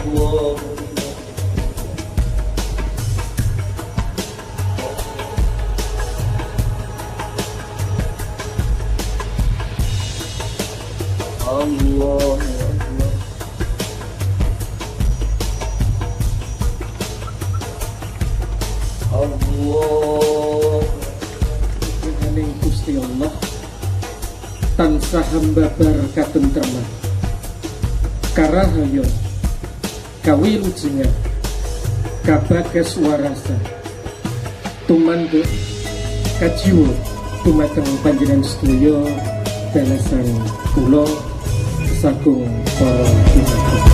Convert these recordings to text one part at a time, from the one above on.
Allah Allah Dengan Gusti Allah tansah hamba berkatentreman karahayo kawilujengan kabagas warasa tumanduk kajiwa dumateng panjenengan sedaya dalasan kula sagung para pinangga.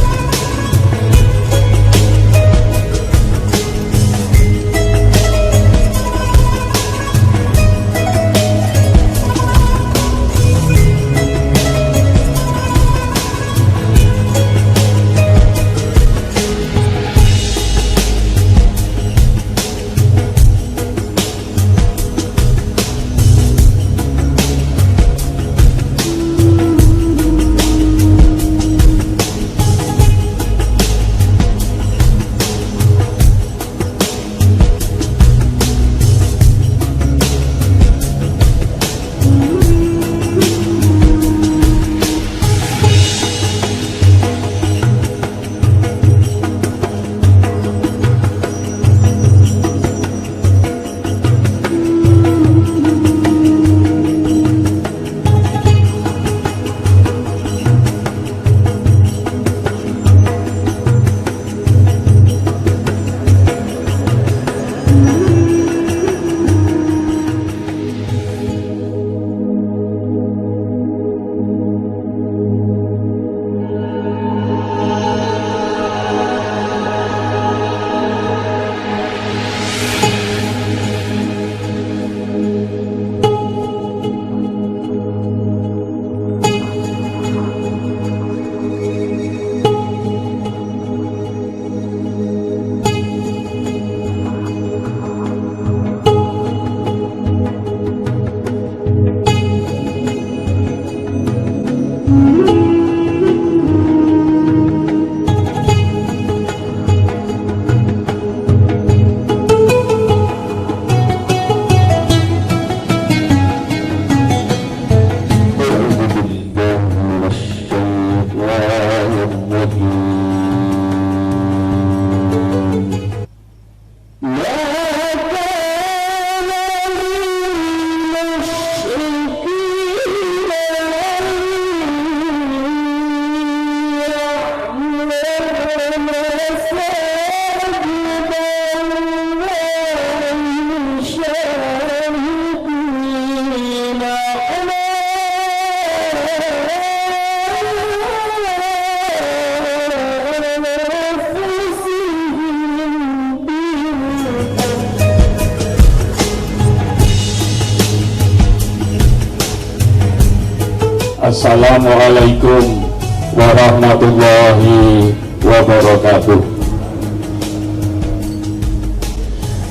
Assalamualaikum warahmatullahi wabarakatuh.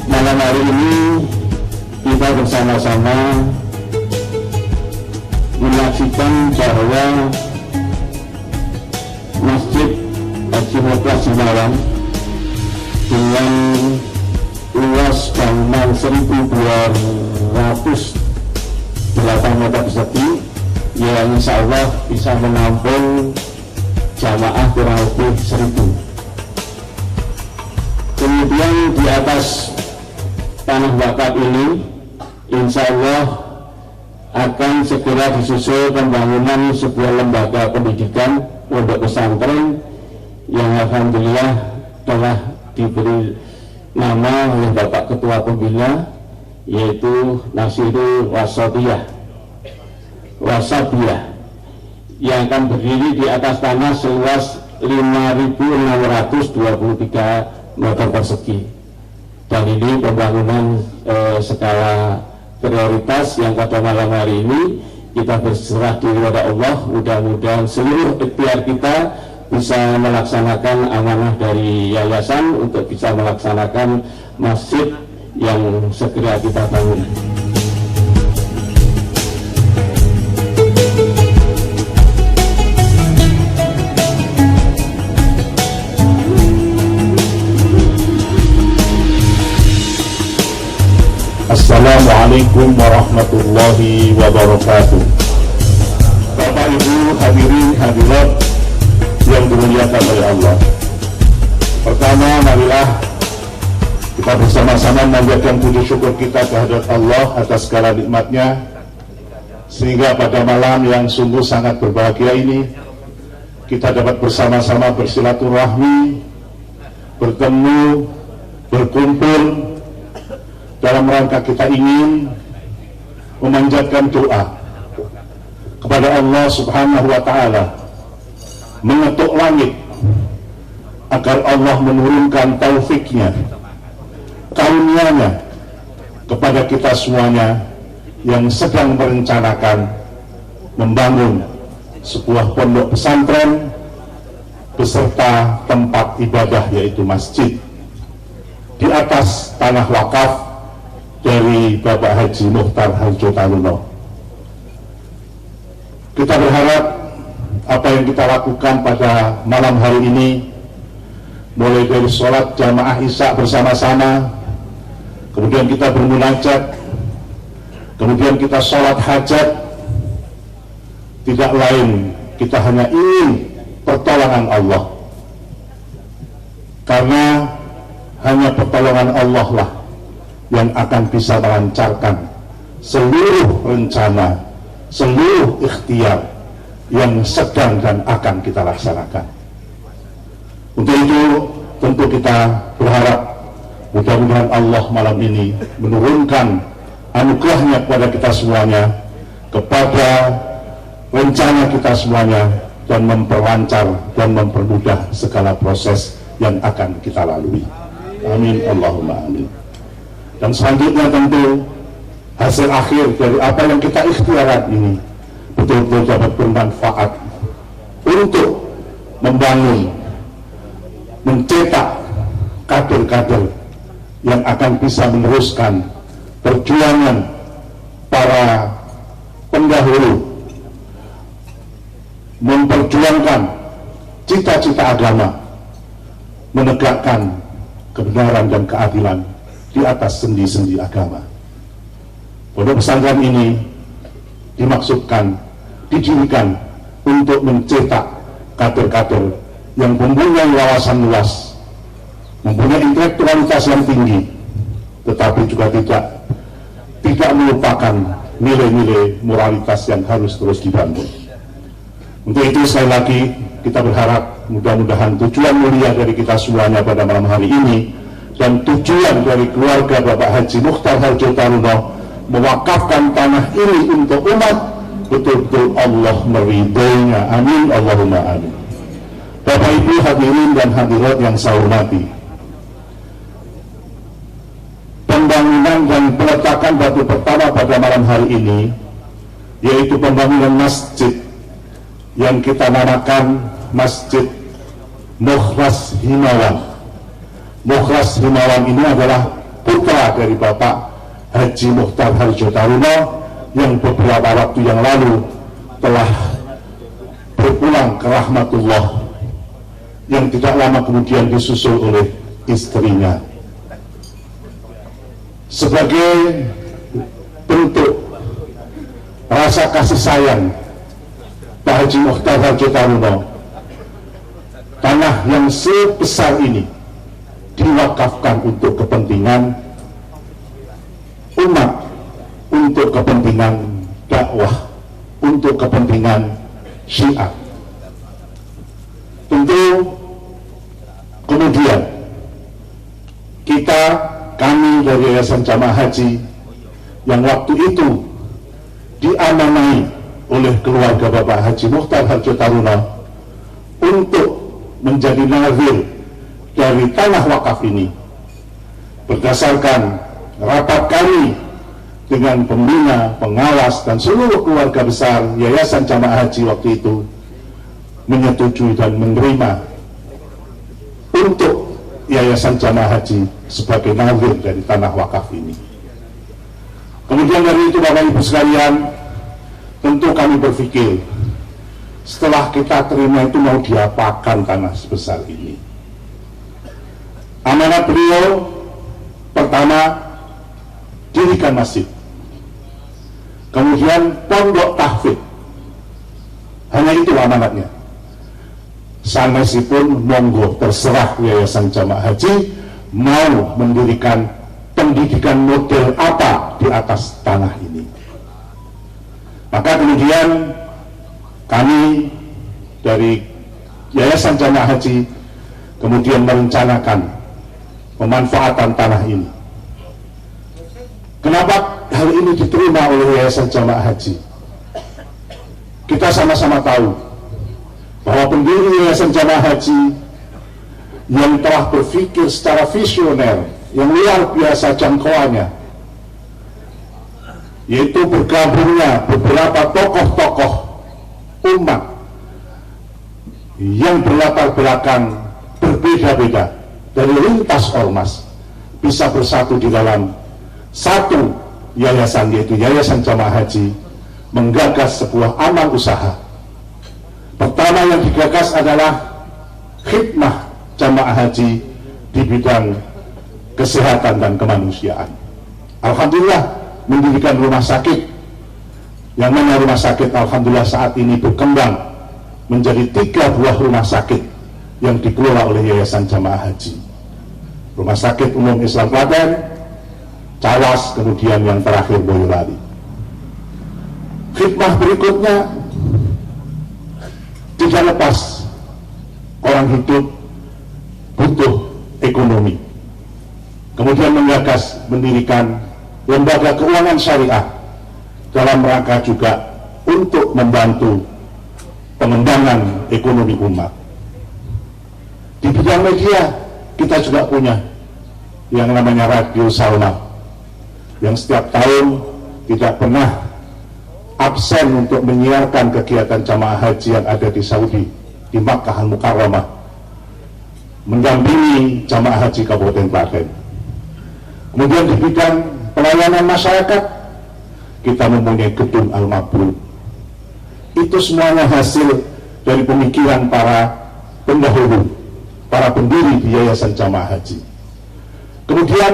Malam hari ini kita bersama-sama menyaksikan bahwa Masjid Haji Moklas Semarang dengan luas bangunan 1.208 meter persegi yang insya Allah bisa menampung jamaah kurang lebih 1.000. Kemudian di atas tanah wakaf ini insya Allah akan segera disusul pembangunan sebuah lembaga pendidikan pondok pesantren yang alhamdulillah telah diberi nama oleh Bapak Ketua Pembina, yaitu Nasirul Wasatiyah, yang akan berdiri di atas tanah seluas 5.623 meter persegi. Dan ini pembangunan skala prioritas yang pada malam hari ini kita berserah diri kepada Allah. Mudah-mudahan seluruh ikhtiar kita bisa melaksanakan amanah dari yayasan untuk bisa melaksanakan masjid yang segera kita bangun. Assalamualaikum warahmatullahi wabarakatuh. Bapak Ibu hadirin hadirat yang dimuliakan oleh Allah. Pertama, marilah kita bersama-sama memanjatkan puji syukur kita kehadirat Allah atas segala nikmatnya, sehingga pada malam yang sungguh sangat berbahagia ini kita dapat bersama-sama bersilaturahmi, bertemu, berkumpul dalam rangka kita ingin memanjatkan doa kepada Allah Subhanahu wa Ta'ala, mengetuk langit agar Allah menurunkan taufiknya, karunia-Nya kepada kita semuanya yang sedang merencanakan membangun sebuah pondok pesantren beserta tempat ibadah yaitu masjid di atas tanah wakaf dari Bapak Haji Mukhtar Harjotaruno. Kita berharap apa yang kita lakukan pada malam hari ini, mulai dari sholat jamaah isya bersama-sama, kemudian kita bermunajat, kemudian kita sholat hajat, tidak lain kita hanya ingin pertolongan Allah, karena hanya pertolongan Allah lah yang akan bisa melancarkan seluruh rencana, seluruh ikhtiar yang sedang dan akan kita laksanakan. Untuk itu tentu kita berharap mudah-mudahan Allah malam ini menurunkan anugerahnya kepada kita semuanya, kepada rencana kita semuanya, dan memperlancar dan mempermudah segala proses yang akan kita lalui. Amin Allahumma amin. Dan selanjutnya tentu hasil akhir dari apa yang kita ikhtiarkan ini betul-betul dapat bermanfaat untuk membangun, mencetak kader-kader yang akan bisa meneruskan perjuangan para pendahulu, memperjuangkan cita-cita agama, menegakkan kebenaran dan keadilan di atas sendi-sendi agama. Pondok pesantren ini dimaksudkan, didirikan untuk mencetak kader-kader yang mempunyai wawasan luas, mempunyai intelektualitas yang tinggi, tetapi juga tidak melupakan nilai-nilai moralitas yang harus terus dibangun. Untuk itu sekali lagi kita berharap mudah-mudahan tujuan mulia dari kita semuanya pada malam hari ini dan tujuan dari keluarga Bapak Haji Mukhtar Harjotaruno mewakafkan tanah ini untuk umat, betul-betul Allah meridainya. Amin Allahumma amin. Bapak Ibu hadirin dan hadirat yang saya hormati, pembangunan dan peletakan batu pertama pada malam hari ini yaitu pembangunan masjid yang kita namakan Masjid Mukhlas Himawan. Mukhlas Himawan ini adalah putra dari Bapak Haji Mukhtar Harjotaruno yang beberapa waktu yang lalu telah berpulang ke rahmatullah, yang tidak lama kemudian disusul oleh istrinya. Sebagai bentuk rasa kasih sayang Pak Haji Mukhtar Harjotaruno, tanah yang sebesar ini diwakafkan untuk kepentingan umat, untuk kepentingan dakwah, untuk kepentingan syiar. Tentu kemudian kami dari Yayasan Jamaah Haji yang waktu itu diamanai oleh keluarga Bapak Haji Mukhtar Harjotaruno untuk menjadi nazir dari tanah wakaf ini, berdasarkan rapat kami dengan pembina, pengawas, dan seluruh keluarga besar Yayasan Jamaah Haji waktu itu menyetujui dan menerima untuk Yayasan Jamaah Haji sebagai nazir dari tanah wakaf ini. Kemudian dari itu Bapak Ibu sekalian, tentu kami berpikir setelah kita terima itu mau diapakan tanah sebesar ini. Amanat beliau pertama dirikan masjid. Kemudian pondok tahfidz, hanya itu amanatnya. Sanesipun monggo, terserah Yayasan Jamaah Haji mau mendirikan pendidikan model apa di atas tanah ini. Maka kemudian kami dari Yayasan Jamaah Haji kemudian merencanakan pemanfaatan tanah ini. Kenapa hal ini diterima oleh Yayasan Jamaah Haji? Kita sama-sama tahu bahwa pendiri Yayasan Jamaah Haji yang telah berpikir secara visioner yang luar biasa jangkauannya, yaitu bergabungnya beberapa tokoh-tokoh umat yang berlatar belakang berbeda-beda dari lintas ormas, bisa bersatu di dalam satu yayasan, yaitu Yayasan Jamaah Haji, menggagas sebuah amal usaha. Pertama yang digagas adalah khidmah jamaah haji di bidang kesehatan dan kemanusiaan. Alhamdulillah mendirikan rumah sakit, yang mana rumah sakit alhamdulillah saat ini berkembang menjadi 3 buah rumah sakit yang dikelola oleh Yayasan Jamaah Haji. Rumah Sakit Umum Islam Klaten, Cawas, kemudian yang terakhir Boyolali. Khidmah berikutnya tidak lepas, orang hidup butuh ekonomi. Kemudian menggagas mendirikan lembaga keuangan syariah dalam rangka juga untuk membantu pengembangan ekonomi umat. Di bidang media kita juga punya yang namanya Radio Salma, yang setiap tahun tidak pernah absen untuk menyiarkan kegiatan jamaah haji yang ada di Saudi, di Makkah Al-Mukarramah, mendampingi jamaah haji Kabupaten Klaten. Kemudian di bidang pelayanan masyarakat kita mempunyai gedung Al-Mabrur. Itu semuanya hasil dari pemikiran para pendahulu, para pendiri di Yayasan Jamaah Haji. Kemudian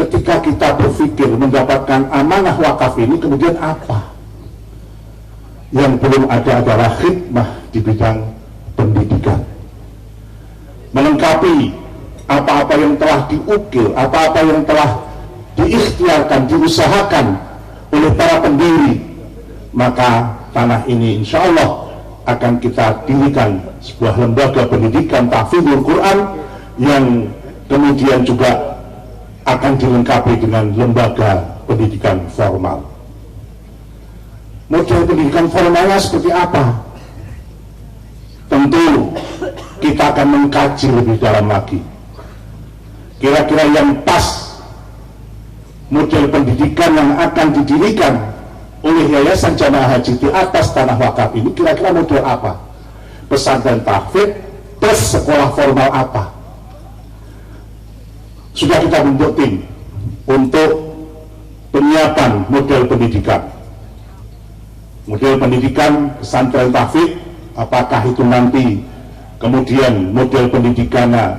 ketika kita berpikir mendapatkan amanah wakaf ini, kemudian apa? Yang belum ada adalah khidmah di bidang pendidikan, melengkapi apa-apa yang telah diukir, apa-apa yang telah diikhtiarkan, diusahakan oleh para pendiri. Maka tanah ini insya Allah akan kita dirikan sebuah lembaga pendidikan tahfidzul Quran yang kemudian juga akan dilengkapi dengan lembaga pendidikan formal. Model pendidikan formalnya seperti apa? Tentu kita akan mengkaji lebih dalam lagi. Kira-kira yang pas model pendidikan yang akan didirikan oleh Yayasan Jamaah Haji di atas tanah wakaf ini, kira-kira model apa? Pesantren tahfidz plus sekolah formal apa? Sudah kita bentuk tim untuk penyiapan model pendidikan. Model pendidikan pesantren tahfidz, apakah itu nanti kemudian model pendidikannya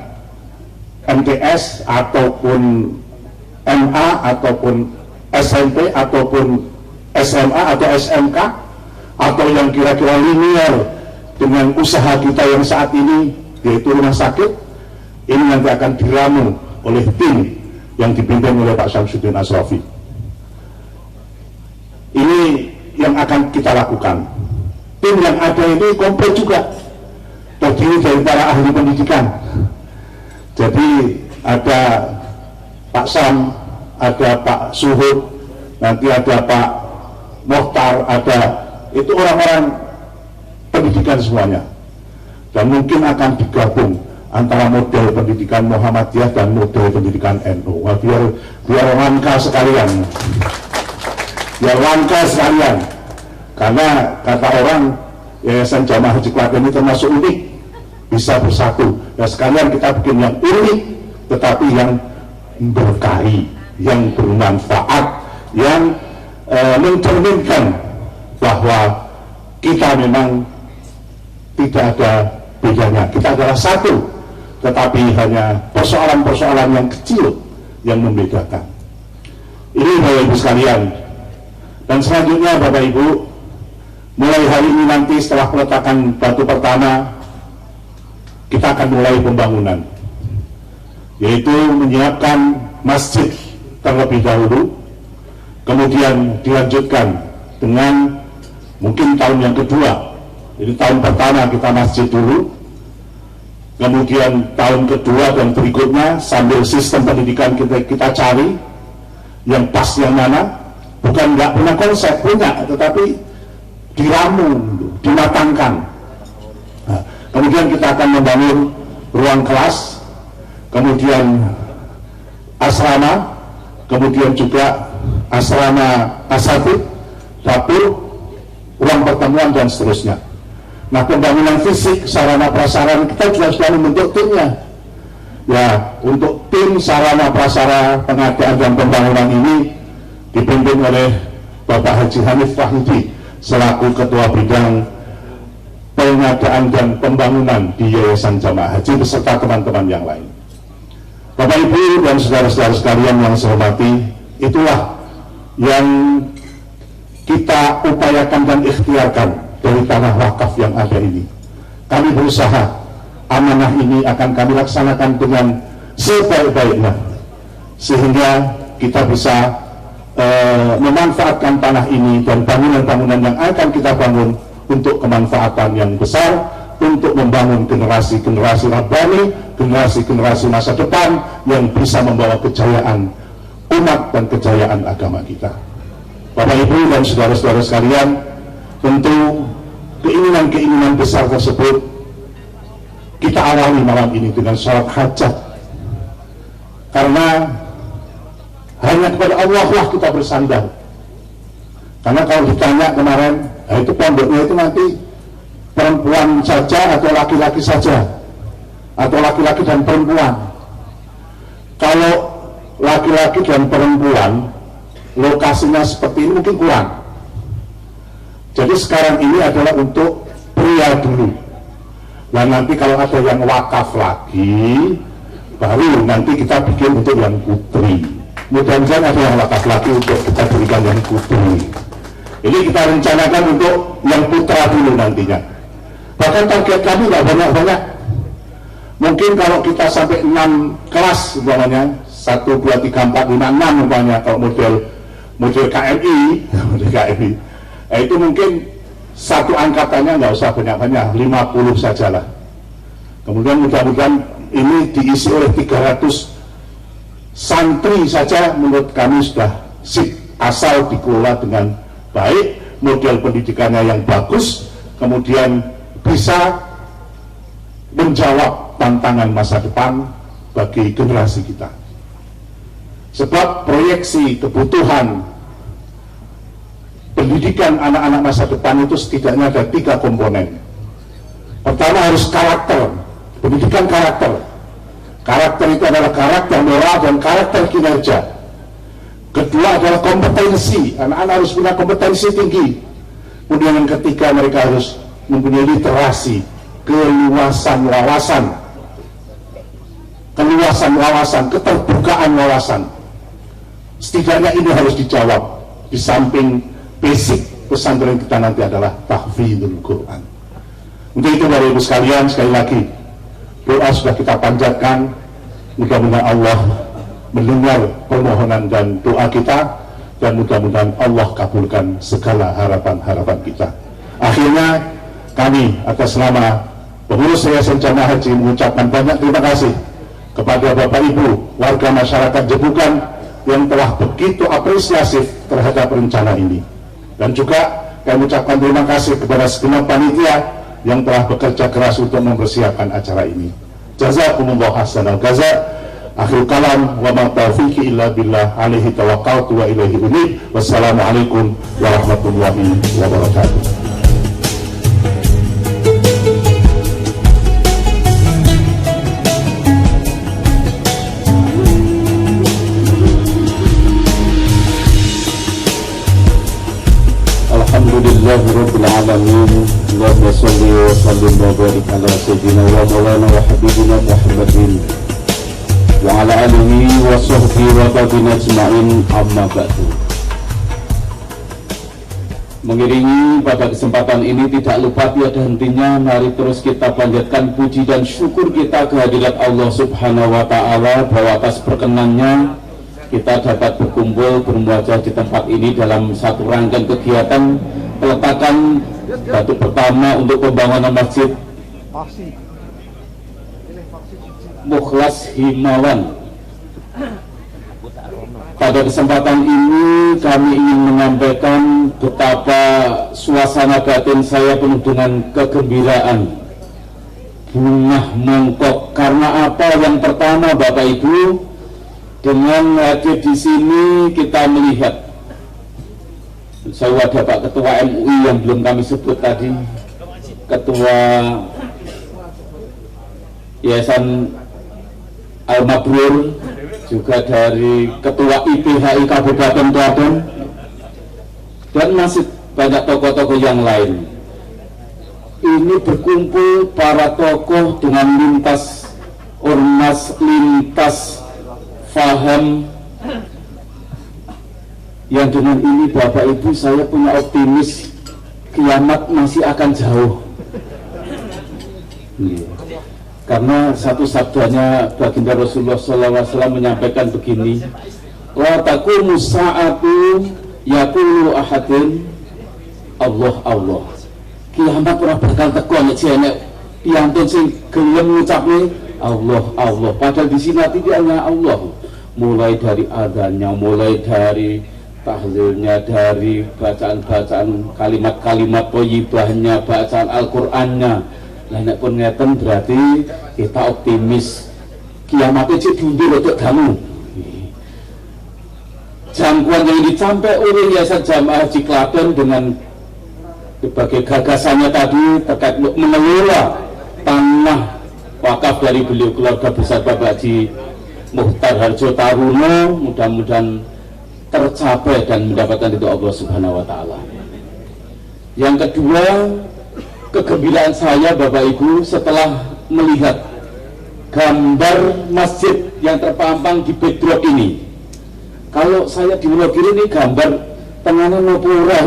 MTS ataupun MA ataupun SMP ataupun SMA atau SMK, atau yang kira-kira linear dengan usaha kita yang saat ini yaitu rumah sakit, ini nanti akan diramu oleh tim yang dipimpin oleh Pak Syamsuddin Asrafi. Ini yang akan kita lakukan. Tim yang ada ini komplit juga, terdiri dari para ahli pendidikan. Jadi ada Pak Sam, ada Pak Suhud, nanti ada Pak Mohtar, ada itu orang-orang pendidikan semuanya. Dan mungkin akan digabung antara model pendidikan Muhammadiyah dan model pendidikan NU. Wah, biar langka sekalian. Biar langka sekalian. Karena kata orang Yayasan Jamaah Haji Klaten ini termasuk unik, bisa bersatu. Dan sekalian kita bikin yang unik, tetapi yang berkahi, yang bermanfaat, yang mencerminkan bahwa kita memang tidak ada bedanya. Kita adalah satu, tetapi hanya persoalan-persoalan yang kecil yang membedakan. Ini Bapak Ibu sekalian. Dan selanjutnya Bapak Ibu, mulai hari ini nanti setelah peletakan batu pertama, kita akan mulai pembangunan, yaitu menyiapkan masjid terlebih dahulu, kemudian dilanjutkan dengan mungkin tahun yang kedua. Jadi tahun pertama kita masjid dulu, kemudian tahun kedua dan berikutnya sambil sistem pendidikan kita cari yang pas yang mana, bukan nggak punya konsep, punya, tetapi diramu, dimatangkan. Nah, kemudian kita akan membangun ruang kelas, kemudian asrama, kemudian juga asrama asatid, dapur, ruang pertemuan dan seterusnya. Nah, pembangunan fisik, sarana prasarana kita juga sudah membentuk timnya. Ya, untuk tim sarana prasarana pengadaan dan pembangunan ini dipimpin oleh Bapak Haji Hanif Wahyudi selaku Ketua Bidang Pengadaan dan Pembangunan di Yayasan Jamaah Haji beserta teman-teman yang lain. Bapak Ibu dan saudara-saudara sekalian yang saya hormati, itulah yang kita upayakan dan ikhtiarkan dari tanah wakaf yang ada ini. Kami berusaha amanah ini akan kami laksanakan dengan sebaik-baiknya, sehingga kita bisa memanfaatkan tanah ini dan bangunan-bangunan yang akan kita bangun untuk kemanfaatan yang besar, untuk membangun generasi-generasi rabbani, generasi-generasi masa depan yang bisa membawa kejayaan umat dan kejayaan agama kita. Bapak Ibu dan saudara-saudara sekalian, tentu keinginan-keinginan besar tersebut kita awali malam ini dengan sholat hajat, karena hanya kepada Allah lah kita bersandar. Karena kalau ditanya kemarin, itu pondoknya itu nanti perempuan saja atau laki-laki saja, atau laki-laki dan perempuan. Kalau laki-laki dan perempuan lokasinya seperti ini mungkin kurang. Jadi sekarang ini adalah untuk pria dulu. Dan nanti kalau ada yang wakaf lagi, baru nanti kita bikin untuk yang putri. Mudah-mudahan ada yang wakaf lagi untuk kita berikan yang putri. Ini kita rencanakan untuk yang putra dulu nantinya. Bahkan target kami nggak banyak-banyak. Mungkin kalau kita sampai 6 kelas umpamanya, 1, 2, 3, 4, 5, 6 umpamanya, kalau model KMI, itu mungkin satu angkatannya nggak usah banyak-banyak, 50 sajalah. Kemudian mudah-mudahan ini diisi oleh 300 santri saja, menurut kami sudah sip, asal dikelola dengan baik, model pendidikannya yang bagus, kemudian bisa menjawab tantangan masa depan bagi generasi kita. Sebab proyeksi kebutuhan pendidikan anak-anak masa depan itu setidaknya ada 3 komponen. Pertama harus karakter, pendidikan karakter. Karakter itu adalah karakter moral dan karakter kinerja. Kedua adalah kompetensi, anak-anak harus punya kompetensi tinggi. Kemudian yang ketiga, mereka harus mempunyai literasi, keluasan wawasan, keterbukaan wawasan. Setidaknya ini harus dijawab. Di samping basic pesantren kita nanti adalah tahfidzul Quran. Untuk itu Bapak Ibu sekalian, sekali lagi doa sudah kita panjatkan, mudah-mudahan Allah mendengar permohonan dan doa kita, dan mudah-mudahan Allah kabulkan segala harapan-harapan kita. Akhirnya kami atas nama pengurus Yayasan Jamaah Haji mengucapkan banyak terima kasih kepada Bapak Ibu warga masyarakat Jebukan yang telah begitu apresiatif terhadap rencana ini, dan juga kami ucapkan terima kasih kepada segenap panitia yang telah bekerja keras untuk mempersiapkan acara ini. Jazakumullah hasanal jaza. Akhir kalam wa ma taufiqi illa billah, alaihi tawakkaltu wa ilaihi unib. Wassalamualaikum warahmatullahi wabarakatuh. Alhamdulillahirabbil alamin. Allahumma shalli wa sallim wa barik ala sayyidina wa maulana wa habibina Muhammadin wa ala alihi wa sahbihi wa tabi'in ajma'in, amma ba'du. Mengiringi pada kesempatan ini tidak lupa tiada hentinya, mari terus kita panjatkan puji dan syukur kita kehadirat Allah Subhanahu wa Ta'ala, bahwa atas perkenannya kita dapat berkumpul bermuajah di tempat ini dalam satu rangkaian kegiatan peletakan batu pertama untuk pembangunan Masjid Mukhlas Himawan. Pada kesempatan ini kami ingin menyampaikan betapa suasana batin saya penuh dengan kegembiraan, bungah mongkok. Karena apa? Yang pertama, Bapak Ibu, dengan hadir di sini kita melihat, saya ada Pak Ketua MUI yang belum kami sebut tadi, Ketua Yayasan Al-Mabrur, juga dari Ketua IPHI Kabupaten Klaten, dan masih banyak tokoh-tokoh yang lain. Ini berkumpul para tokoh dengan lintas ormas, lintas faham, yang dengan ini Bapak Ibu saya punya optimis kiamat masih akan jauh. Karena satu sabdanya baginda Rasulullah SAW menyampaikan begini, la taqumu sa'atu yaqulu ahadun Allah Allah. Kiamat ora bakal teko nek jene piantun sing gelem ngucapne Allah Allah. Padahal di sini tidak hanya Allah. Mulai dari adanya, mulai dari tahlilnya, dari bacaan-bacaan kalimat-kalimat thayyibahnya, bacaan Al-Qur'annya. Lah nek pun ngeten berarti kita optimis kiamat itu diundur untuk kamu. Jangkauan yang dicapai oleh Yayasan Jamaah Haji Klaten dengan berbagai gagasannya tadi terkait mengelola tanah wakaf dari beliau keluarga besar Bapak Haji Mukhtar Harjo Taruno, mudah-mudahan tercapai dan mendapatkan itu Allah Subhanahu wa Ta'ala. Yang kedua, kegembiraan saya Bapak Ibu setelah melihat gambar masjid yang terpampang di backdrop ini. Kalau saya di Wonogiri ini gambar tengahnya Nopura.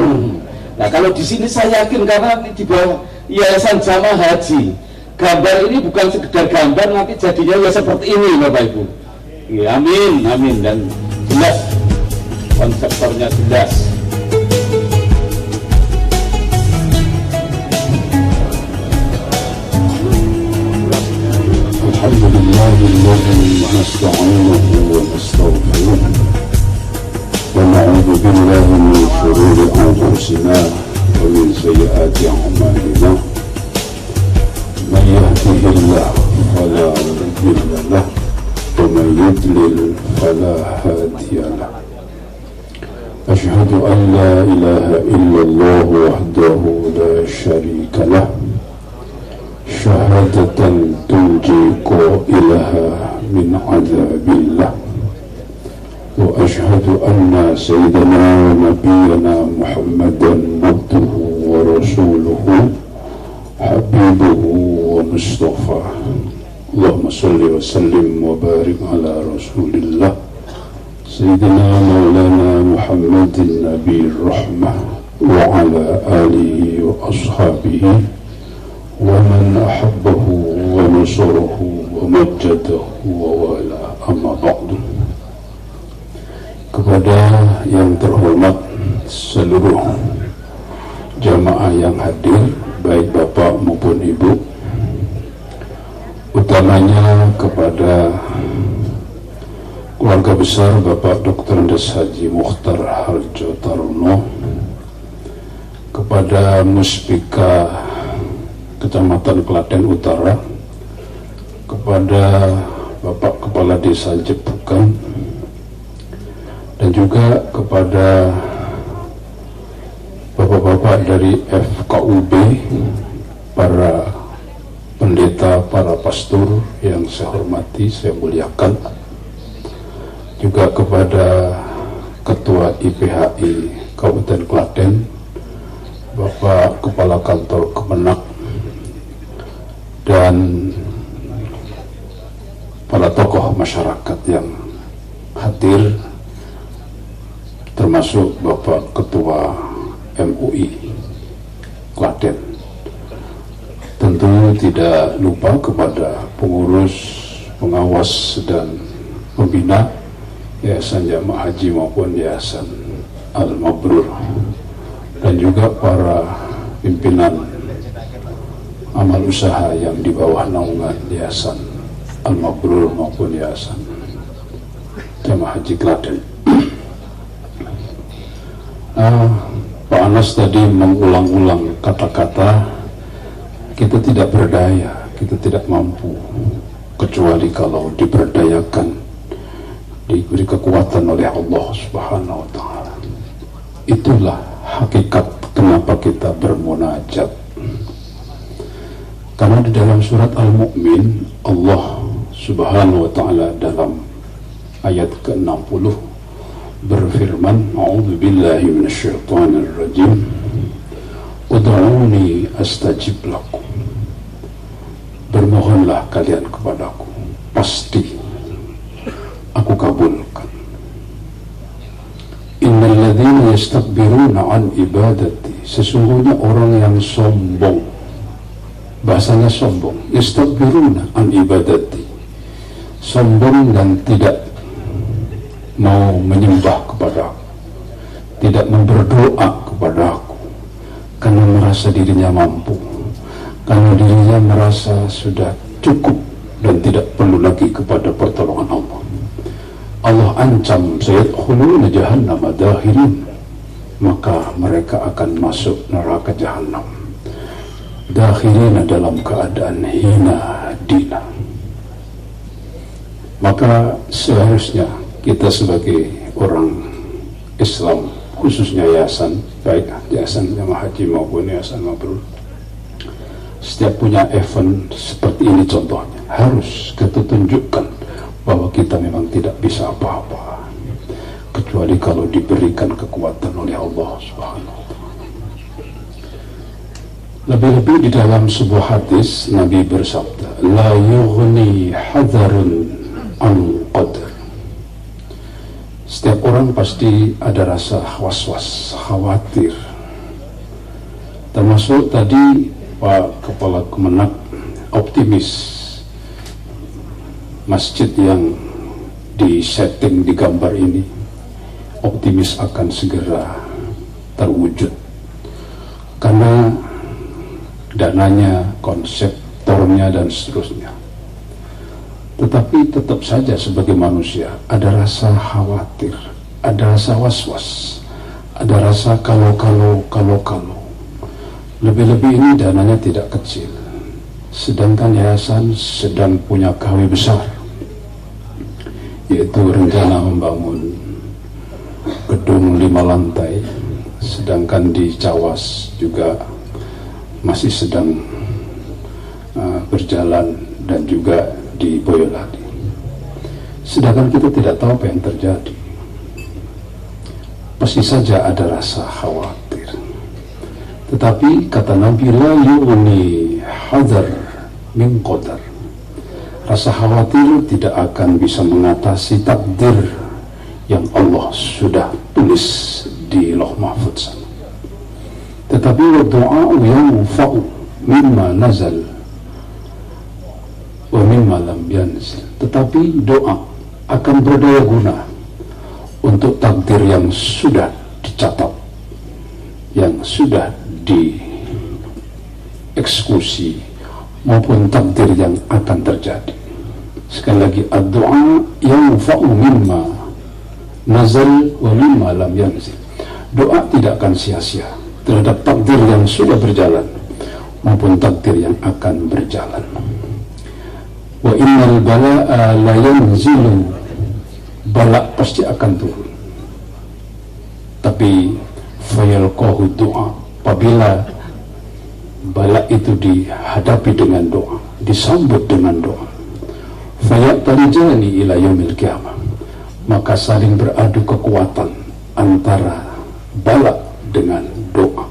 Nah kalau di sini saya yakin karena di bawah Yayasan Jamaah Haji, gambar ini bukan sekedar gambar, nanti jadinya ya seperti ini Bapak Ibu. Ya, amin, amin, dan jelas konseptornya jelas. Alhamdulillahilladzi nasta'inuhu wa nastaghfiruh wa na'udzu billahi min shururi anfusina wa min sayyiati a'malina. Man yahdihillahu fala mudilla lahu wa man yudlil fala hadiya lahu. Asyhadu an la ilaha illallah wahdahu la syarika lahu syahadatan tunji qailaha min adzabillah wa asyhadu anna sayyidana wa nabiyyana Muhammadan abduhu wa rasuluhu habibuhu wa mustafa. Allahumma salli wa sallim wa barik ala rasulillah sayyidina maulana Muhammadin nabiyir rahmah wa ala alihi wa ashabihi wa man ahabbahu wa nasarahu wa majjadahu wa wala, amma ba'du. Kepada yang terhormat seluruh jamaah yang hadir, baik Bapak maupun Ibu, utamanya kepada keluarga besar Bapak Dr. Andes Haji Mukhtar Harjo Taruno, kepada Muspika Kecamatan Klaten Utara, kepada Bapak Kepala Desa Jepukan, dan juga kepada Bapak-bapak dari FKUB, para pendeta, para pastor yang saya hormati, saya muliakan, juga kepada Ketua IPHI Kabupaten Klaten, Bapak Kepala Kantor Kemenak, dan para tokoh masyarakat yang hadir, termasuk Bapak Ketua MUI Klaten. Tentu tidak lupa kepada pengurus, pengawas dan pembina Yayasan Jamaah Haji maupun Yayasan Al-Mabrur, dan juga para pimpinan amal usaha yang di bawah naungan Yayasan Al-Mabrur maupun Yayasan Jamaah Haji Klaten. Pak Anas tadi mengulang-ulang kata-kata, kita tidak berdaya, kita tidak mampu, kecuali kalau diberdayakan, diberi kekuatan oleh Allah Subhanahu wa Ta'ala. Itulah hakikat kenapa kita bermunajat. Karena di dalam surat Al-Mu'min, Allah Subhanahu wa Ta'ala dalam ayat ke-60 berfirman, A'udzu billahi minasyaitonir rajim, Ud'uni astajib lakum. Bermohonlah kalian kepadaku, pasti aku kabulkan. Innal ladzina yastakbiruna an ibadati, sesungguhnya orang yang sombong, bahasanya sombong, yastakbiruna an ibadati, sombong dan tidak mau menyembah kepadaku, tidak berdoa kepadaku, karena merasa dirinya mampu, karena dirinya merasa sudah cukup dan tidak perlu lagi kepada pertolongan Allah. Allah ancam, sayadkhuluna jahannama dakhirin, maka mereka akan masuk neraka jahanam dakhirina, dalam keadaan hina dina. Maka seharusnya kita sebagai orang Islam, khususnya yayasan, baik Yayasan Jamaah Haji maupun Yayasan Mabrur, setiap punya event seperti ini contohnya, harus kita tunjukkan bahwa kita memang tidak bisa apa-apa, kecuali kalau diberikan kekuatan oleh Allah Subhanahu wa Ta'ala. Lebih-lebih di dalam sebuah hadis Nabi bersabda, la yughni hadarun an qadar. Setiap orang pasti ada rasa was-was, khawatir. Termasuk tadi Pak Kepala Kemenak optimis masjid yang disetting di gambar ini, optimis akan segera terwujud karena dananya, konseptornya dan seterusnya. Tetapi tetap saja sebagai manusia ada rasa khawatir, ada rasa was-was, ada rasa kalau. Lebih-lebih ini dananya tidak kecil, sedangkan yayasan sedang punya gawe besar, yaitu rencana membangun gedung 5 lantai, sedangkan di Cawas juga masih sedang berjalan, dan juga di Boyolali. Sedangkan kita tidak tahu apa yang terjadi. Pasti saja ada rasa khawatir. Tetapi kata Nabi, la yughni hadar min qadar. Rasa khawatir tidak akan bisa mengatasi takdir yang Allah sudah tulis di Lauh Mahfuz. Tetapi wa du'a yanfa'u mimma nazal wa mimma lam yanzil. Tetapi doa akan berdaya guna untuk takdir yang sudah dicatat, yang sudah dieksekusi, maupun takdir yang akan terjadi. Sekali lagi, ad-du'a yanfa'u mimma nazal wa mimma lam yanzil. Doa tidak akan sia-sia terhadap takdir yang sudah berjalan maupun takdir yang akan berjalan. Wa innal bala'a la yanzilu, bala pasti akan turun. Tapi fayalqahu du'a, apabila bala itu dihadapi dengan doa, disambut dengan doa, fayatarijani ila yaumil qiyamah, maka saling beradu kekuatan antara bala dengan doa.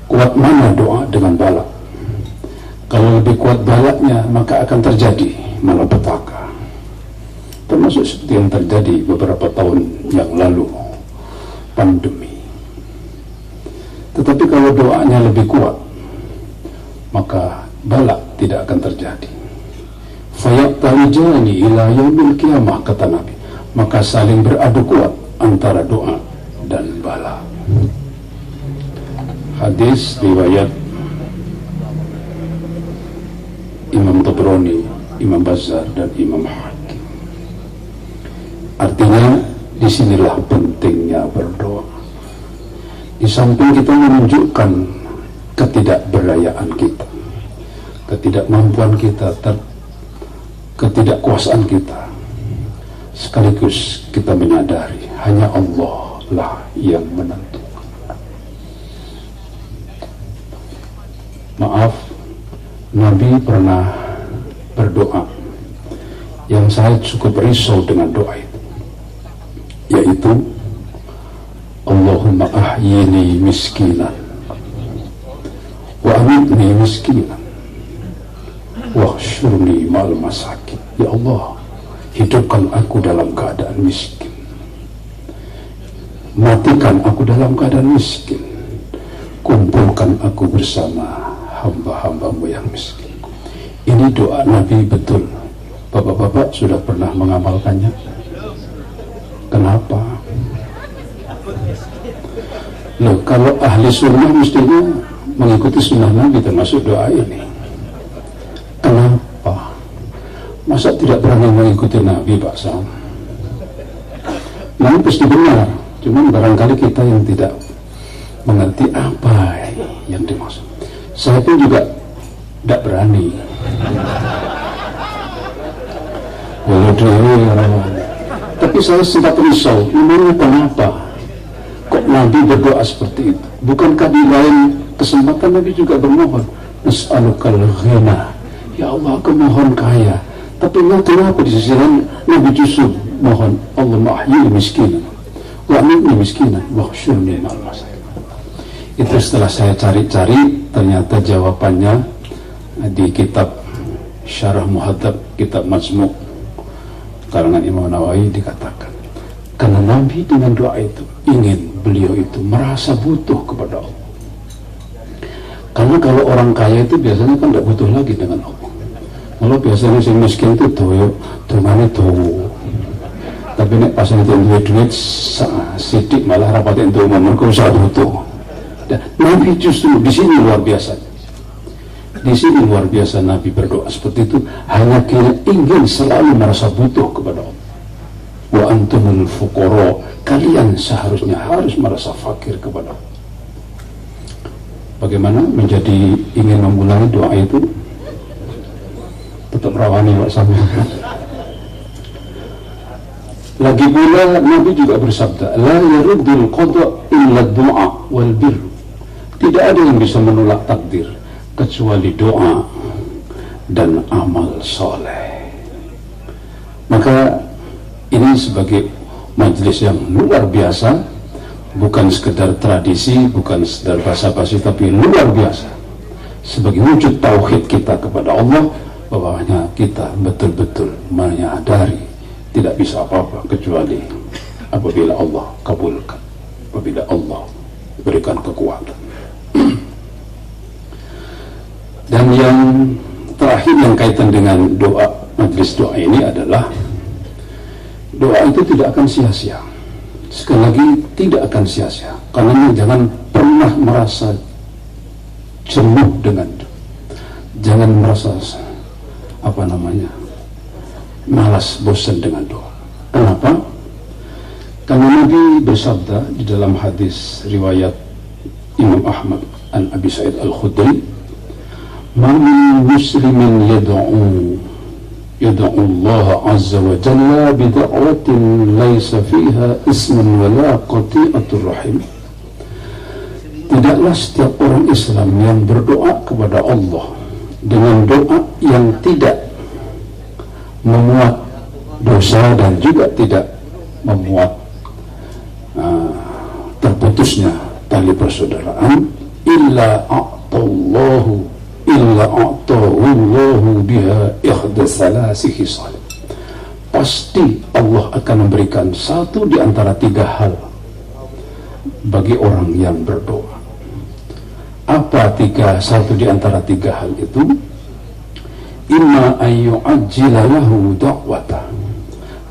Kuat mana doa dengan bala? Kalau lebih kuat balanya, maka akan terjadi malapetaka. termasuk seperti yang terjadi beberapa tahun yang lalu, pandemi. Tetapi kalau doanya lebih kuat, maka bala tidak akan terjadi. Fayaqtalijani ila yaumil qiyamah, kata Nabi, maka saling beradu kuat antara doa dan bala. Hadis riwayat Imam Tabrani, Imam Bazzar, dan Imam Hakim. Artinya disinilah pentingnya berdoa. Di samping kita menunjukkan ketidakberdayaan kita, ketidakmampuan kita, ketidakkuasaan kita, sekaligus kita menyadari hanya Allah lah yang menentukan. Maaf, Nabi pernah berdoa yang saya cukup risau dengan doa itu, yaitu Allahumma ahyini miskinan wa amitni miskinan wa hsyurni ma'al masakin. Ya Allah, hidupkan aku dalam keadaan miskin, matikan aku dalam keadaan miskin, kumpulkan aku bersama hamba-hambamu yang miskin. Ini doa Nabi betul. Bapak-bapak sudah pernah mengamalkannya? Kenapa? Loh, kalau ahli sunnah mestinya mengikuti sunnah Nabi termasuk doa ini. Kenapa? Masa tidak berani mengikuti Nabi, Pak Sam? Nabi pasti benar, cuma barangkali kita yang tidak mengerti apa yang dimaksud. Saya pun juga tidak berani. Tapi saya sempat risau, ini kenapa? Kok Nabi berdoa seperti itu? Bukankah di lain kesempatan Nabi juga bermohon, nas'alukal ghina, ya Allah aku mohon kaya. Tapi kenapa di sisi lain Nabi justru mohon Allahumma ahyini miskinan wa amitni miskinan wa hsyurni ma'al masakin. Itu setelah saya cari-cari, ternyata jawabannya di kitab Syarah Muhadzab, kitab Majmu' karangan Imam Nawawi, dikatakan karena Nabi dengan doa itu ingin beliau itu merasa butuh kepada Allah. Karena kalau orang kaya itu biasanya kan tidak butuh lagi dengan Allah. Kalau biasanya si miskin itu mana tuh, tapi nek pas itu duit sidik malah rapat itu mereka usah butuh. Dan Nabi justru di sini luar biasa. Di sini luar biasa Nabi berdoa seperti itu, hanya ingin selalu merasa butuh kepada Allah. Wa antumul fuqara, kalian seharusnya harus merasa fakir kepada Allah. Bagaimana menjadi ingin memulai doa itu? Tetap rawani Pak Sam. Lagi pula Nabi juga bersabda, la yaruddul qada illa du'a wal birr. Tidak ada yang bisa menolak takdir kecuali doa dan amal soleh. Maka ini sebagai majelis yang luar biasa, bukan sekedar tradisi, bukan sekedar basa-basi, tapi luar biasa sebagai wujud tauhid kita kepada Allah, bahwanya kita betul-betul menyadari tidak bisa apa-apa kecuali apabila Allah kabulkan, apabila Allah berikan kekuatan. Dan yang terakhir yang kaitan dengan doa, majelis doa ini adalah doa itu tidak akan sia-sia. Sekali lagi, tidak akan sia-sia. Karena jangan pernah merasa jenuh dengan doa. Jangan merasa malas, bosan dengan doa. Kenapa? Karena Nabi bersabda di dalam hadis riwayat Imam Ahmad an Abi Sa'id Al-Khudri, "Ma min muslimin yad'u Allah azza wa jalla bi da'watin laysa fiha ismun wala qati'atur rahim." Tidaklah setiap orang Islam yang berdoa kepada Allah dengan doa yang tidak memuat dosa dan juga tidak memuat terputusnya tali persaudaraan, illa a'tallahu biha ihda salasi khisal, pasti Allah akan memberikan satu di antara 3 hal bagi orang yang berdoa. Apa satu di antara 3 hal itu? Imma ayyu'ajjila lahu da'wata.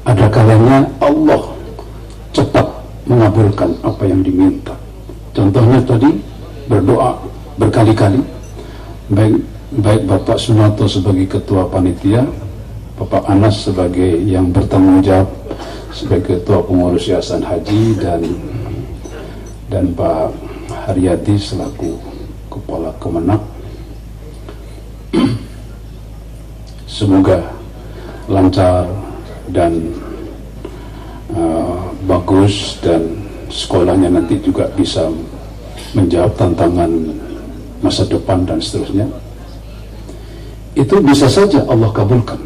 Ada kalanya Allah cepat mengabulkan apa yang diminta. Contohnya tadi berdoa berkali-kali, baik Bapak Sunarto sebagai ketua panitia, Bapak Anas sebagai yang bertanggung jawab sebagai ketua pengurus Yayasan Haji, dan Pak Haryadi selaku kepala Kemenak. Semoga lancar dan bagus, dan sekolahnya nanti juga bisa menjawab tantangan masa depan dan seterusnya. Itu bisa saja Allah kabulkan.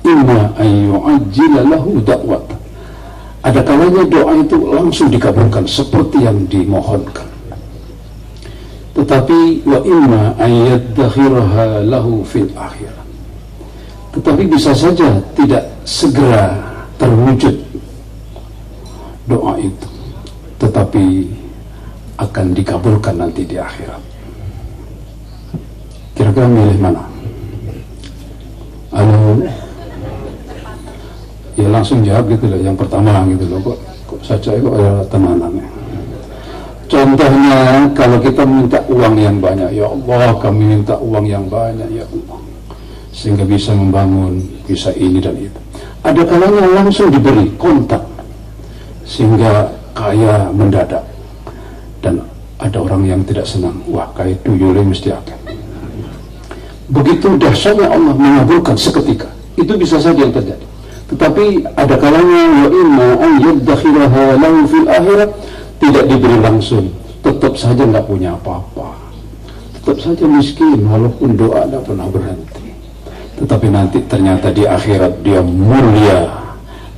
Inna ayyu'ajjila lahu da'wat. Ada kalanya doa itu langsung dikabulkan seperti yang dimohonkan. Tetapi wa imma ayyaddakhiraha lahu fil akhirah. Tetapi bisa saja tidak segera terwujud doa itu, tetapi akan dikabulkan nanti di akhirat. Kira-kira milih mana? Ya langsung jawab gitu loh, yang pertama gitu loh. Kok saja kok ada tenanannya. Contohnya kalau kita minta uang yang banyak, ya Allah kami minta uang yang banyak ya Allah, sehingga bisa membangun, bisa ini dan itu. Ada kalanya langsung diberi kontak sehingga kaya mendadak. Dan ada orang yang tidak senang, wah kaya tuyule mesti akan. Begitu dahsyatnya Allah mengabulkan seketika. Itu bisa saja yang terjadi. Tetapi ada kalanya wa inna an yaddakhiraha lahu fil akhirah, tidak diberi langsung, tetap saja nggak punya apa-apa, tetap saja miskin walaupun doa tidak pernah berhenti. Tetapi nanti ternyata di akhirat dia mulia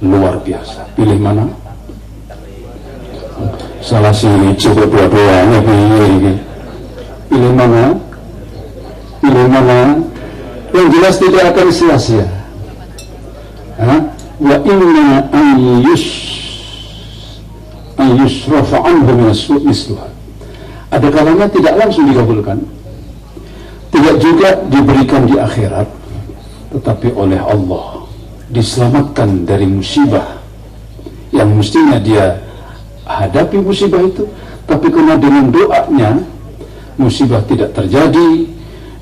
luar biasa. Pilih mana? Salah sini coba dua-duanya pilih mana? Pilih mana? Yang jelas tidak akan sia-sia. Wa inna an yusrafa anhu min as-su'isluha. Ada kalanya tidak langsung dikabulkan, tidak juga diberikan di akhirat, tetapi oleh Allah diselamatkan dari musibah yang mestinya dia hadapi musibah itu, tapi karena dengan doanya musibah tidak terjadi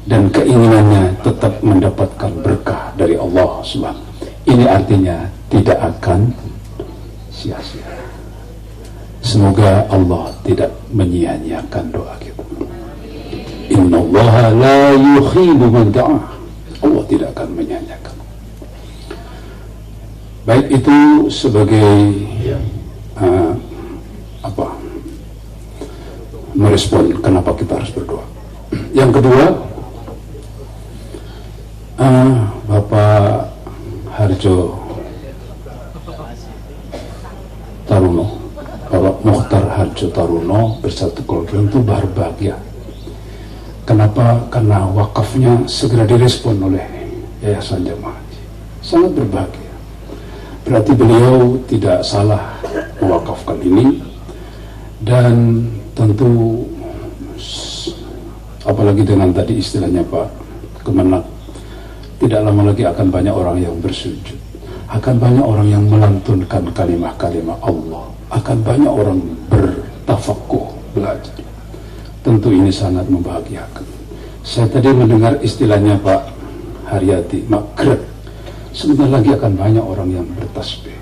dan keinginannya tetap mendapatkan berkah dari Allah Subhanahu. Ini artinya tidak akan sia-sia. Semoga Allah tidak menyia-nyiakan doa kita. Innallaha la yukhibu man da'ah. Allah tidak akan menyia-nyiakan. Baik, itu sebagai merespon kenapa kita harus berdoa. Yang kedua, Bapak Harjo Taruno, Bapak Mukhtar Harjo Taruno bersatu keluarga itu berbahagia. Kenapa? Karena wakafnya segera direspon oleh Yayasan Jamaah Haji. Sangat berbahagia. Berarti beliau tidak salah mewakafkan ini, dan tentu apalagi dengan tadi istilahnya Pak Kemenak, tidak lama lagi akan banyak orang yang bersujud, akan banyak orang yang melantunkan kalimah-kalimah Allah, akan banyak orang bertafakuh, belajar. Tentu ini sangat membahagiakan. Saya tadi mendengar istilahnya Pak Haryadi, makrek. Sebentar lagi akan banyak orang yang bertasbih,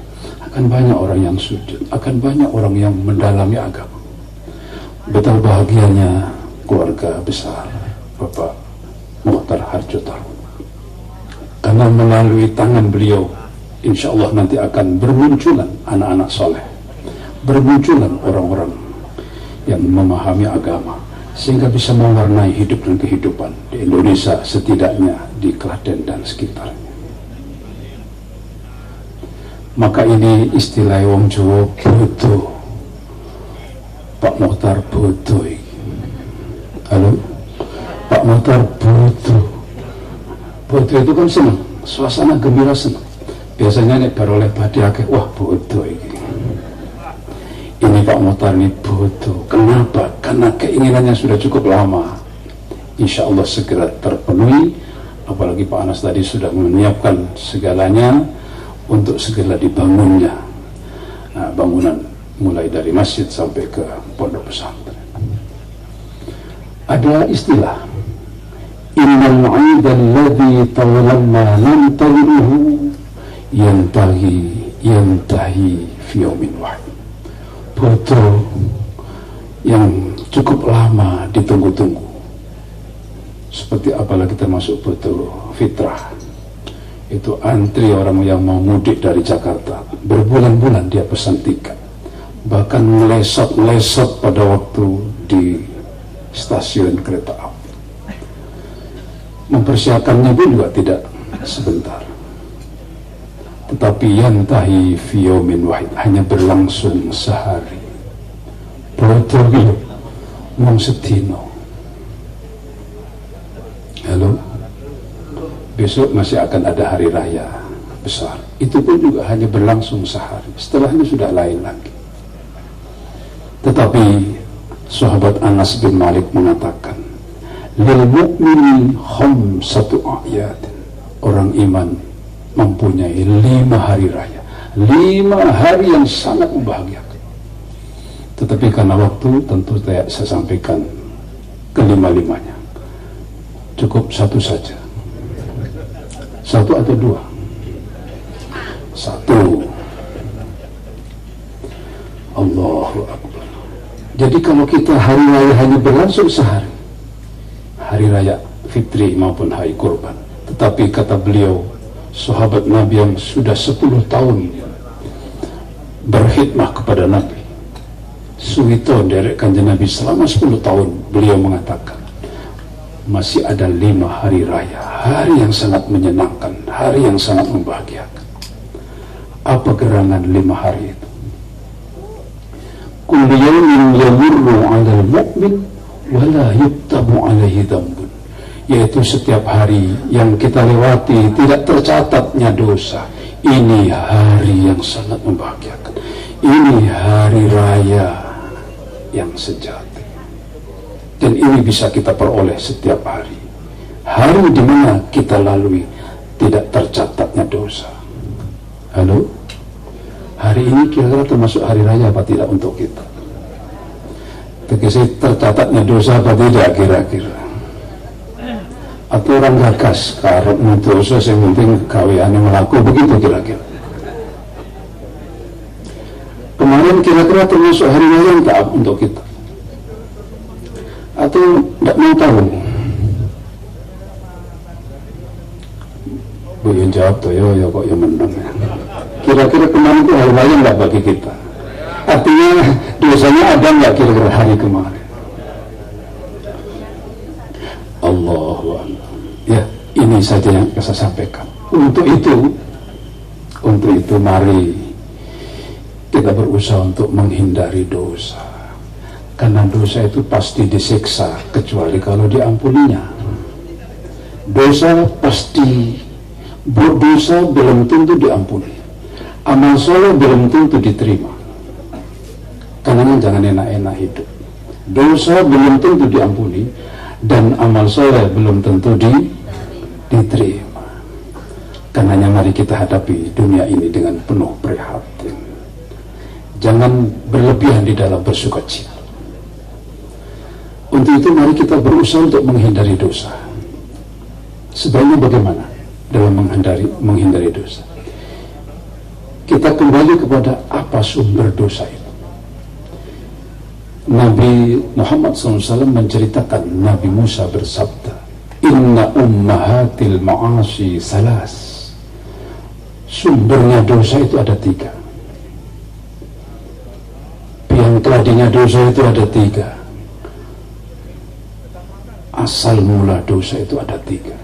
akan banyak orang yang sujud, akan banyak orang yang mendalami agama. Betapa bahagianya keluarga besar Bapak Mukhtar Harjo Taruno. Karena melalui tangan beliau, insya Allah nanti akan bermunculan anak-anak soleh, bermunculan orang-orang yang memahami agama, sehingga bisa mewarnai hidup dan kehidupan di Indonesia, setidaknya di Klaten dan sekitarnya. Maka ini istilah wong Jawa bodoh. Pak Mukhtar bodoh. Halo, Pak Mukhtar bodoh. Bodoh itu kan senang, suasana gembira senang. biasanya nek baru oleh padi akeh, wah bodoh ini Pak Muhtar ini bodoh. Kenapa? Karena keinginannya sudah cukup lama. Insya Allah segera terpenuhi. Apalagi Pak Anas tadi sudah menyiapkan segalanya untuk segera dibangunnya. Nah, bangunan mulai dari masjid sampai ke pondok pesantren. Ada istilah, innal 'aida alladhi tawallamma lam tadruhu yantahi fi yawmin wahid. Foto yang cukup lama ditunggu-tunggu, seperti apalagi termasuk foto fitrah. Itu antri orang yang mau mudik dari Jakarta, berbulan-bulan dia pesan tiket, bahkan melesot pada waktu di stasiun kereta api. Mempersiapkannya pun juga tidak sebentar. Tetapi yantahi fi yawmin wahid, hanya berlangsung sehari. Foto gitu mong setino. Halo, besok masih akan ada hari raya besar, itu pun juga hanya berlangsung sehari, setelahnya sudah lain lagi. Tetapi sahabat Anas bin Malik mengatakan, lil mu'minin khamsatu a'yadin, orang iman mempunyai 5 hari raya, 5 hari yang sangat membahagiakan. Tetapi karena waktu tentu saya sampaikan kelima-limanya, cukup satu saja. Satu atau dua? Satu. Allahu Akbar. Jadi kalau kita hari raya hanya berlangsung sehari, hari raya fitri maupun hari kurban, tetapi kata beliau, sahabat Nabi yang sudah 10 tahun berkhidmah kepada Nabi, suwito derek kanjeng Nabi selama 10 tahun, beliau mengatakan masih ada 5 hari raya, hari yang sangat menyenangkan, hari yang sangat membahagiakan. Apa gerangan 5 hari itu? Kullu yawmin yamurru 'alal mu'min wa la yuktabu 'alaihi dhanbun, yaitu setiap hari yang kita lewati tidak tercatatnya dosa. Ini hari yang sangat membahagiakan, ini hari raya yang sejati, dan ini bisa kita peroleh setiap hari. Hari di mana kita lalui tidak tercatatnya dosa. Halo, hari ini kira-kira termasuk hari raya apa tidak untuk kita? Tegese tercatatnya dosa apa tidak kira-kira? Atau orang gagas karep dosa yang penting kawiannya melaku, begitu kira-kira? Kemarin kira-kira termasuk hari raya yang tak untuk kita? Atau tidak mau tahu? Bu yang jawab tuh, ya kok yang menang. Kira-kira kemarin itu hari raya enggak bagi kita? Artinya dosanya ada enggak kira-kira hari kemarin? Allahu Akbar. Ya, ini saja yang saya sampaikan. Untuk itu mari kita berusaha untuk menghindari dosa. Karena dosa itu pasti disiksa kecuali kalau diampuninya. Dosa belum tentu diampuni. Amal soleh belum tentu diterima. Karena jangan enak-enak hidup. Dosa belum tentu diampuni dan amal soleh belum tentu diterima. Karenanya mari kita hadapi dunia ini dengan penuh prihatin. Jangan berlebihan di dalam bersukacita. Untuk itu mari kita berusaha untuk menghindari dosa. Sebaiknya bagaimana dalam menghindari dosa? Kita kembali kepada apa sumber dosa itu. Nabi Muhammad SAW menceritakan, Nabi Musa bersabda, inna ummahatil ma'asi salas. Sumbernya dosa itu ada 3. Biang keladinya dosa itu ada 3. Asal mula dosa itu ada 3.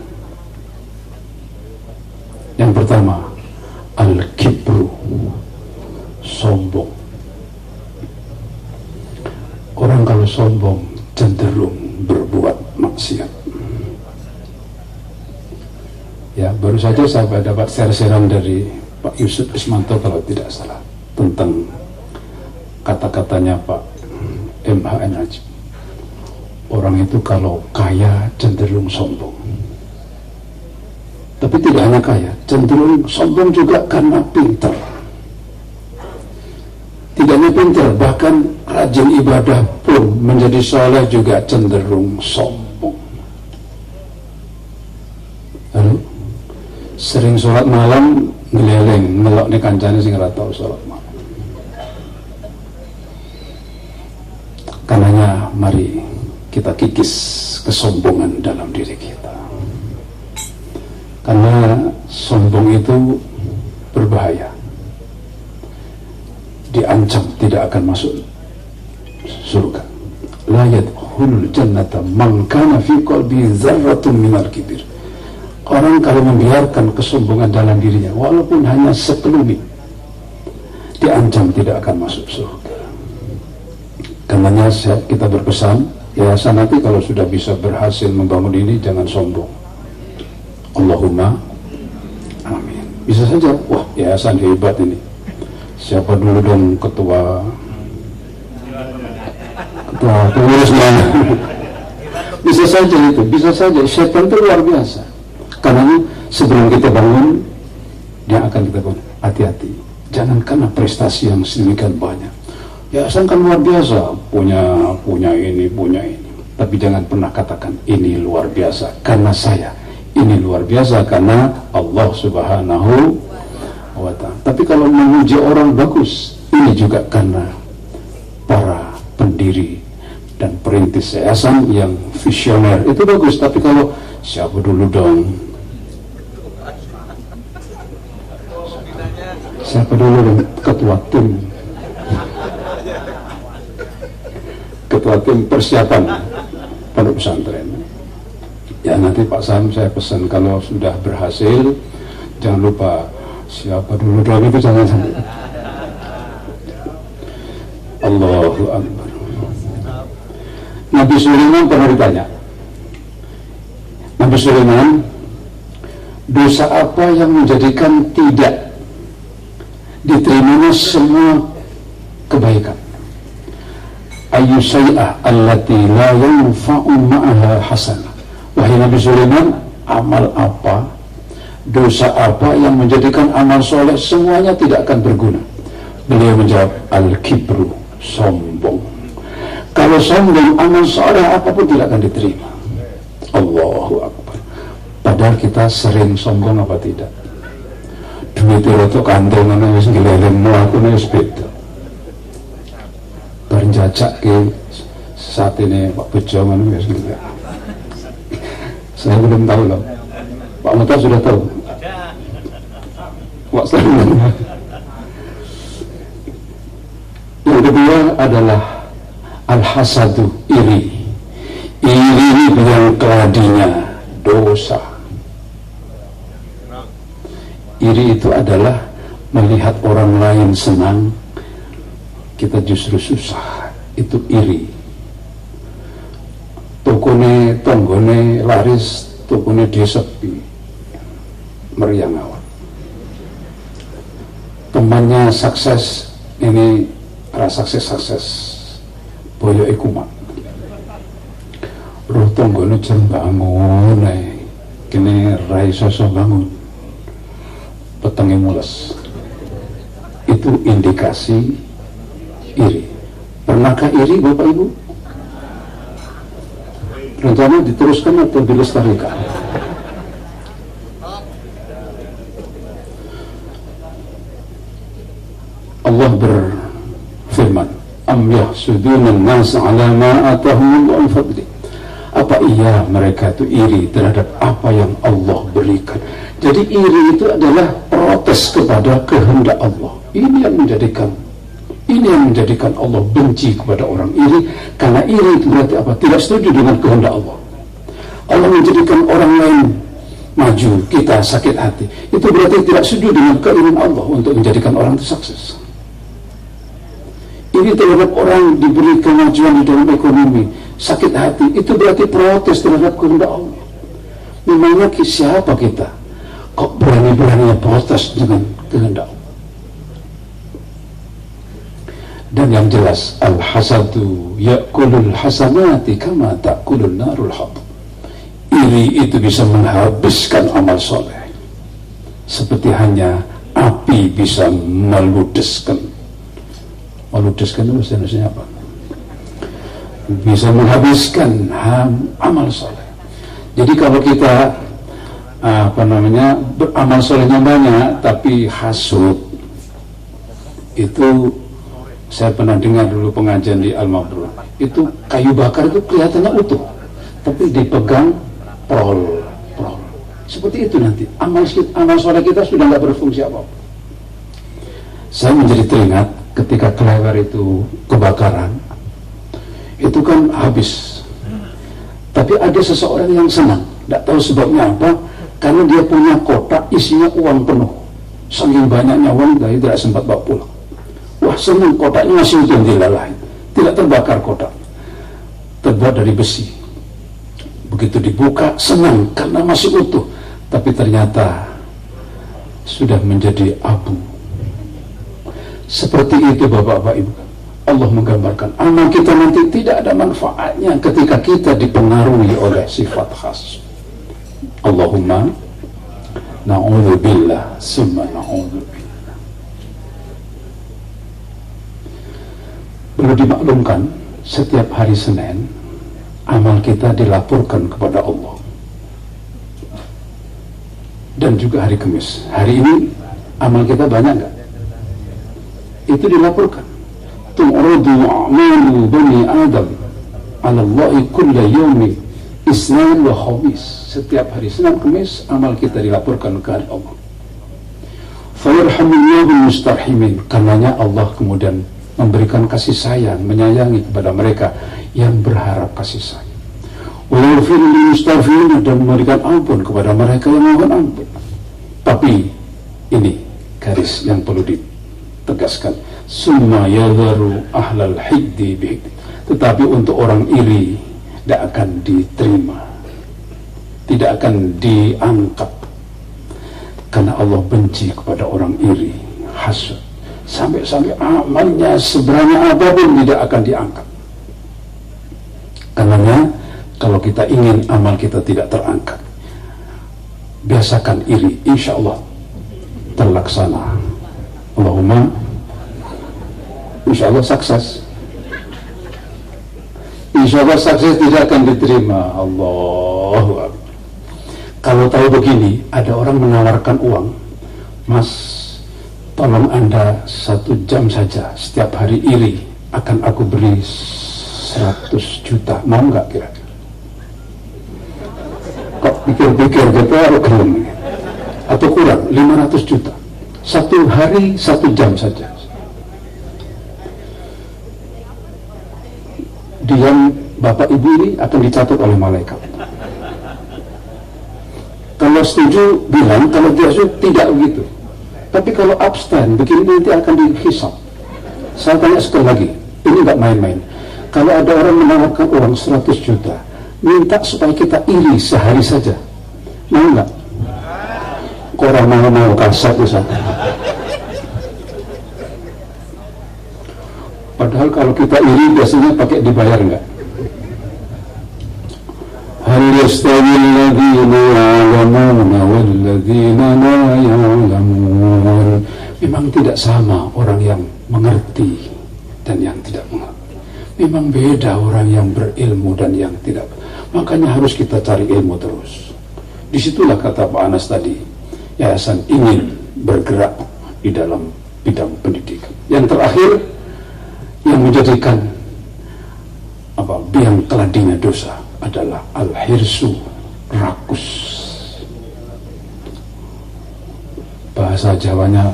Yang pertama, al-kibru, sombong. Orang kalau sombong cenderung berbuat maksiat. Ya, baru saja saya dapat share-sharean dari Pak Yusuf Ismanto kalau tidak salah, tentang kata-katanya Pak M.H. Najib. Orang itu kalau kaya cenderung sombong. Tapi tidak hanya kaya, cenderung sombong juga karena pintar. Tidak hanya pintar, bahkan rajin ibadah pun menjadi soleh juga cenderung sombong. Lalu sering sholat malam ngeleleng, ngelok nih kancane sing ora tau sholat malam. Karenanya mari kita kikis kesombongan dalam diri kita. Karena sombong itu berbahaya, diancam tidak akan masuk surga. La yadkhulul jannata man kana fi qalbi dzarratun minal kibir. Orang kalau membiarkan kesombongan dalam dirinya, walaupun hanya sekelumit, diancam tidak akan masuk surga. Karenanya kita berpesan, yayasan nanti kalau sudah bisa berhasil membangun ini, jangan sombong. Allahumma amin. Bisa saja, wah yayasan hebat ini, siapa dulu dong ketua pengurusnya. Bisa saja itu, bisa saja. Syaitan itu luar biasa. Karena sebelum kita bangun, dia akan kita bangun. Hati-hati, jangan karena prestasi yang sedemikian banyak. Yayasan kan luar biasa, punya ini. Tapi jangan pernah katakan ini luar biasa karena saya. Ini luar biasa karena Allah Subhanahu wa ta'ala. Tapi kalau memuji orang bagus, ini juga karena para pendiri dan perintis yayasan yang visioner, itu bagus. Tapi kalau siapa dulu dong, siapa dulu dong ketua tim persiapan pondok pesantren. Ya nanti Pak Sam saya pesan kalau sudah berhasil jangan lupa siapa dulu dong, itu jangan sampai. Allahu Akbar. Nabi Sulaiman pernah ditanya, Nabi Sulaiman, dosa apa yang menjadikan tidak diterimanya semua kebaikan? Ayyu syai'ah allati la yanfa'u ma'aha hasanah. Wahai Nabi Sulaiman, amal apa, dosa apa yang menjadikan amal soleh semuanya tidak akan berguna? Beliau menjawab, al-kibru, sombong. Kalau sombong, amal soleh apapun tidak akan diterima. Allahu Akbar. Padahal kita sering sombong apa tidak? Duit itu kantong mana wis ngeleleng mlakune wis beda. Bareng jajak ke saat ini Pak Bejo mana wis ngeleleng. Saya belum tahu loh. Pak Mutar sudah tahu. Pak Sulaiman. Yang kedua adalah al-hasadu, iri. Iri yang keladinya dosa. Iri itu adalah melihat orang lain senang, kita justru susah. Itu iri. Tokone tonggone laris, tokone disepi, meriang awal. Temannya sukses, ini rasa sukses boyo ikumat. Roh tonggone jen bangun, kini rai sosok bangun, petenge mules. Itu indikasi iri. Pernahkah iri Bapak Ibu? Rencana diteruskan atau dilestarikan? Allah berfirman, am yahsuduna an-nas ala ma atahumullahu min fadli. Apa iya mereka itu iri terhadap apa yang Allah berikan? Jadi iri itu adalah protes kepada kehendak Allah. Ini yang menjadikan Allah benci kepada orang iri. Karena iri itu berarti apa? Tidak setuju dengan kehendak Allah. Allah menjadikan orang lain maju, kita sakit hati. Itu berarti tidak setuju dengan keinginan Allah untuk menjadikan orang itu sukses. Ini terhadap orang diberi kemajuan di dalam ekonomi, sakit hati. Itu berarti protes terhadap kehendak Allah. Memangnya siapa kita? Kok berani-beraninya protes dengan kehendak. Dan yang jelas, al-hasadu ya'kulul hasanati kama ta'kulun narul hatab. Iri itu bisa menghabiskan amal soleh seperti hanya api bisa meludeskan itu bahasa Indonesia apa? Bisa menghabiskan amal soleh. Jadi kalau kita beramal solehnya banyak tapi hasud, itu saya pernah dengar dulu pengajian di Al-Mabrur, itu kayu bakar itu kelihatannya utuh tapi dipegang prol. Seperti itu nanti amal soleh kita sudah nggak berfungsi apa-apa. Saya menjadi teringat ketika Klewer itu kebakaran, itu kan habis, tapi ada seseorang yang senang, tidak tahu sebabnya apa, karena dia punya kotak isinya uang penuh, saking banyaknya uang dari tidak sempat bawa pulang. Wah, senang, kotaknya masih utuh, tidak terbakar kotak, terbuat dari besi. Begitu dibuka, senang karena masih utuh, tapi ternyata sudah menjadi abu. Seperti itu Bapak-Bapak Ibu, Allah menggambarkan amal kita nanti tidak ada manfaatnya ketika kita dipengaruhi oleh sifat khas. Allahumma na'udzubillah summa na'udzubillah. Perlu dimaklumkan, setiap hari Senin amal kita dilaporkan kepada Allah, dan juga hari Kamis. Hari ini amal kita banyak nggak? Itu dilaporkan. Tu'radu a'malu bani Adam 'ala Allahi kulla yawmi Isnin wa Khamis. Setiap hari Senin Kamis amal kita dilaporkan ke Allah. Fayarhamullahu mustarhimin. Karenanya Allah kemudian memberikan kasih sayang, menyayangi kepada mereka yang berharap kasih sayang. Wa yaghfiru lil mustaghfirin, dan memberikan ampun kepada mereka yang mohon ampun. Tapi ini garis yang perlu ditegaskan. Summa yadharu ahlal hiddi bihiddi. Tetapi untuk orang iri tidak akan diterima, tidak akan diangkat, karena Allah benci kepada orang iri, hasad. Sampai-sampai amalnya sebanyak apapun tidak akan diangkat. Karenanya kalau kita ingin amal kita tidak terangkat, biasakan iri, insya Allah terlaksana. Allahumma, insya Allah sukses. Insya Allah sukses tidak akan diterima. Allahu Akbar. Kalau tahu begini, ada orang menawarkan uang, Mas, tolong Anda 1 jam saja setiap hari iri, akan aku beri 100 juta. Mau nggak kira-kira? Kok pikir-pikir gitu, atau kurang 500 juta 1 hari 1 jam saja. Diam Bapak Ibu ini akan dicatat oleh malaikat. Kalau setuju bilang, kalau tidak setuju tidak begitu. Tapi kalau abstain begini nanti akan dihisap. Saya tanya sekali lagi, ini nggak main-main. Kalau ada orang menawarkan uang 100 juta, minta supaya kita iri sehari saja, mau nggak? Orang mau kasar itu saja. Padahal kalau kita iri biasanya pakai dibayar nggak? Hal yastawil ladzina ya'lamuna wal ladzina la ya'lamun. Memang tidak sama orang yang mengerti dan yang tidak mengerti. Memang beda orang yang berilmu dan yang tidak. Makanya harus kita cari ilmu terus. Disitulah kata Pak Anas tadi, yayasan ingin bergerak di dalam bidang pendidikan. Yang terakhir, yang menjadikan biang keladinya dosa adalah al-hirsu, rakus. Bahasa Jawanya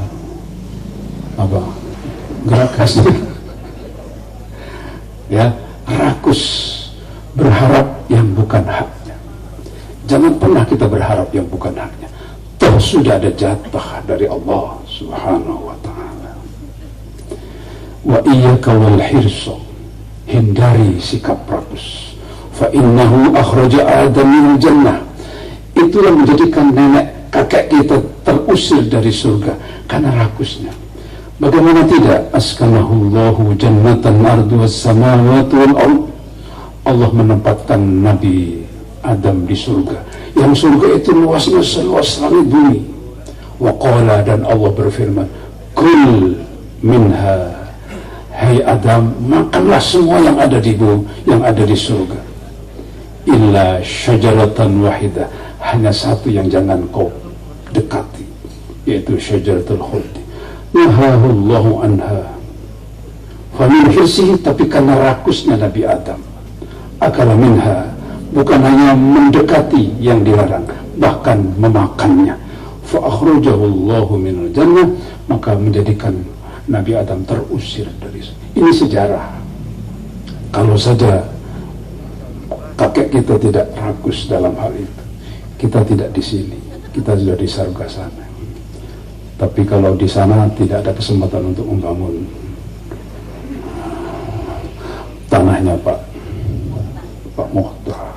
gerakas. Ya, rakus, berharap yang bukan haknya. Jangan pernah kita berharap yang bukan haknya. Toh sudah ada jatah dari Allah Subhanahu wa ta'ala. Wa iyyaka wal hirsa, hindari sikap rakus. Fa innahu akhraja Adam minal jannah. Itu yang menjadikan nenek kakek kita terusir terusir dari surga karena rakusnya. Bagaimana tidak? Askanahullahu jannatan arduwas samawati wal ard. Allah menempatkan Nabi Adam di surga, yang surga itu luasnya seluas langit bumi. Wa qala, dan Allah berfirman, kul minha, hai Adam, makanlah semua yang ada di bumi, yang ada di surga, illa syajaratan wahidah, hanya satu yang jangan kau dekati, yaitu syajaratul khuldi. Nahahullahu anha famin hirsihi, tapi karena rakusnya Nabi Adam, akala minha, bukan hanya mendekati yang dilarang, bahkan memakannya. Fa akhrajahullahu minal jannah, maka menjadikan Nabi Adam terusir dari surga. Ini sejarah. Kalau saja kakek kita tidak rakus dalam hal itu, kita tidak di sini, kita sudah di surga sana. Tapi kalau di sana tidak ada kesempatan untuk membangun tanahnya Pak Muhtar,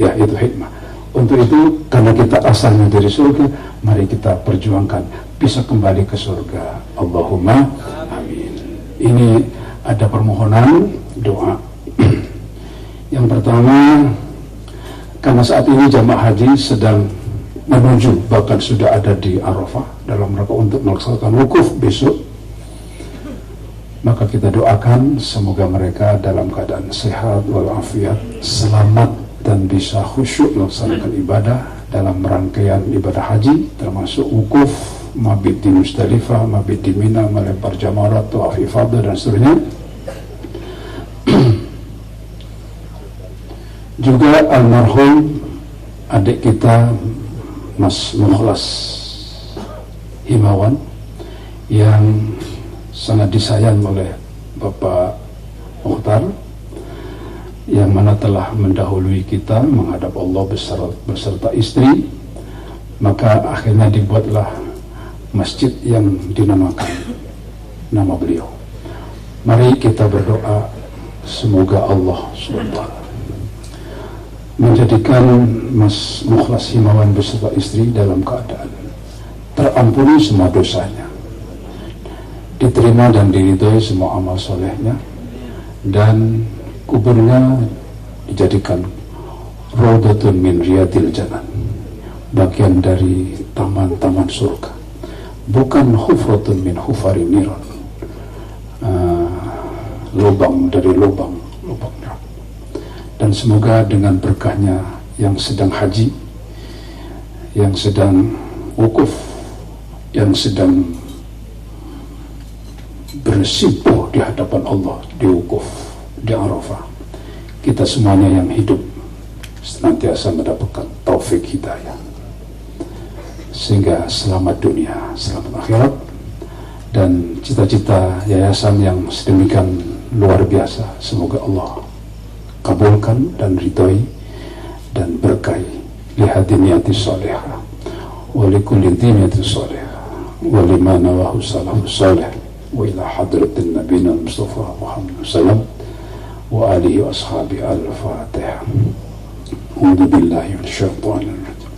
ya itu hikmah. Untuk itu, karena kita asalnya dari surga, mari kita perjuangkan bisa kembali ke surga. Allahumma amin. Ini ada permohonan doa. Yang pertama, karena saat ini jamaah haji sedang menuju, bahkan sudah ada di Arafah dalam rangka untuk melaksanakan wukuf besok, maka kita doakan semoga mereka dalam keadaan sehat walafiat, selamat, dan bisa khusyuk melaksanakan ibadah dalam rangkaian ibadah haji, termasuk wukuf, mabit di Musdalifah, mabit di Mina, melempar jamarat, tawaf ifadah, dan seterusnya. Juga almarhum adik kita Mas Mukhlas Himawan yang sangat disayang oleh Bapak Mukhtar, yang mana telah mendahului kita menghadap Allah beserta istri, maka akhirnya dibuatlah masjid yang dinamakan nama beliau. Mari kita berdoa semoga Allah SWT menjadikan Mas Mukhlas Himawan beserta istri dalam keadaan terampuni semua dosanya, diterima dan diridhoi semua amal solehnya, dan kuburnya dijadikan Raudatun min Riyadil Jannah, bagian dari taman-taman surga, bukan hufratun min hufari niran, lubang dari lubang neraka. Dan semoga dengan berkahnya yang sedang haji, yang sedang wukuf, yang sedang bersimpuh di hadapan Allah di wukuf di Arafah, kita semuanya yang hidup senantiasa mendapatkan taufik hidayah, sehingga selamat dunia, selamat akhirat, dan cita-cita yayasan yang sedemikian luar biasa semoga Allah kabulkan dan ridhoi dan berkahi lihadi niyati salihah wa likulli diniyati salihah wa lima nawahu salafus salih wa ila hadratin nabiyina Mustafa Muhammad sallam wa alihi wa ashabi al-Fatihah. A'udzu billahi minasyaitonir rajim.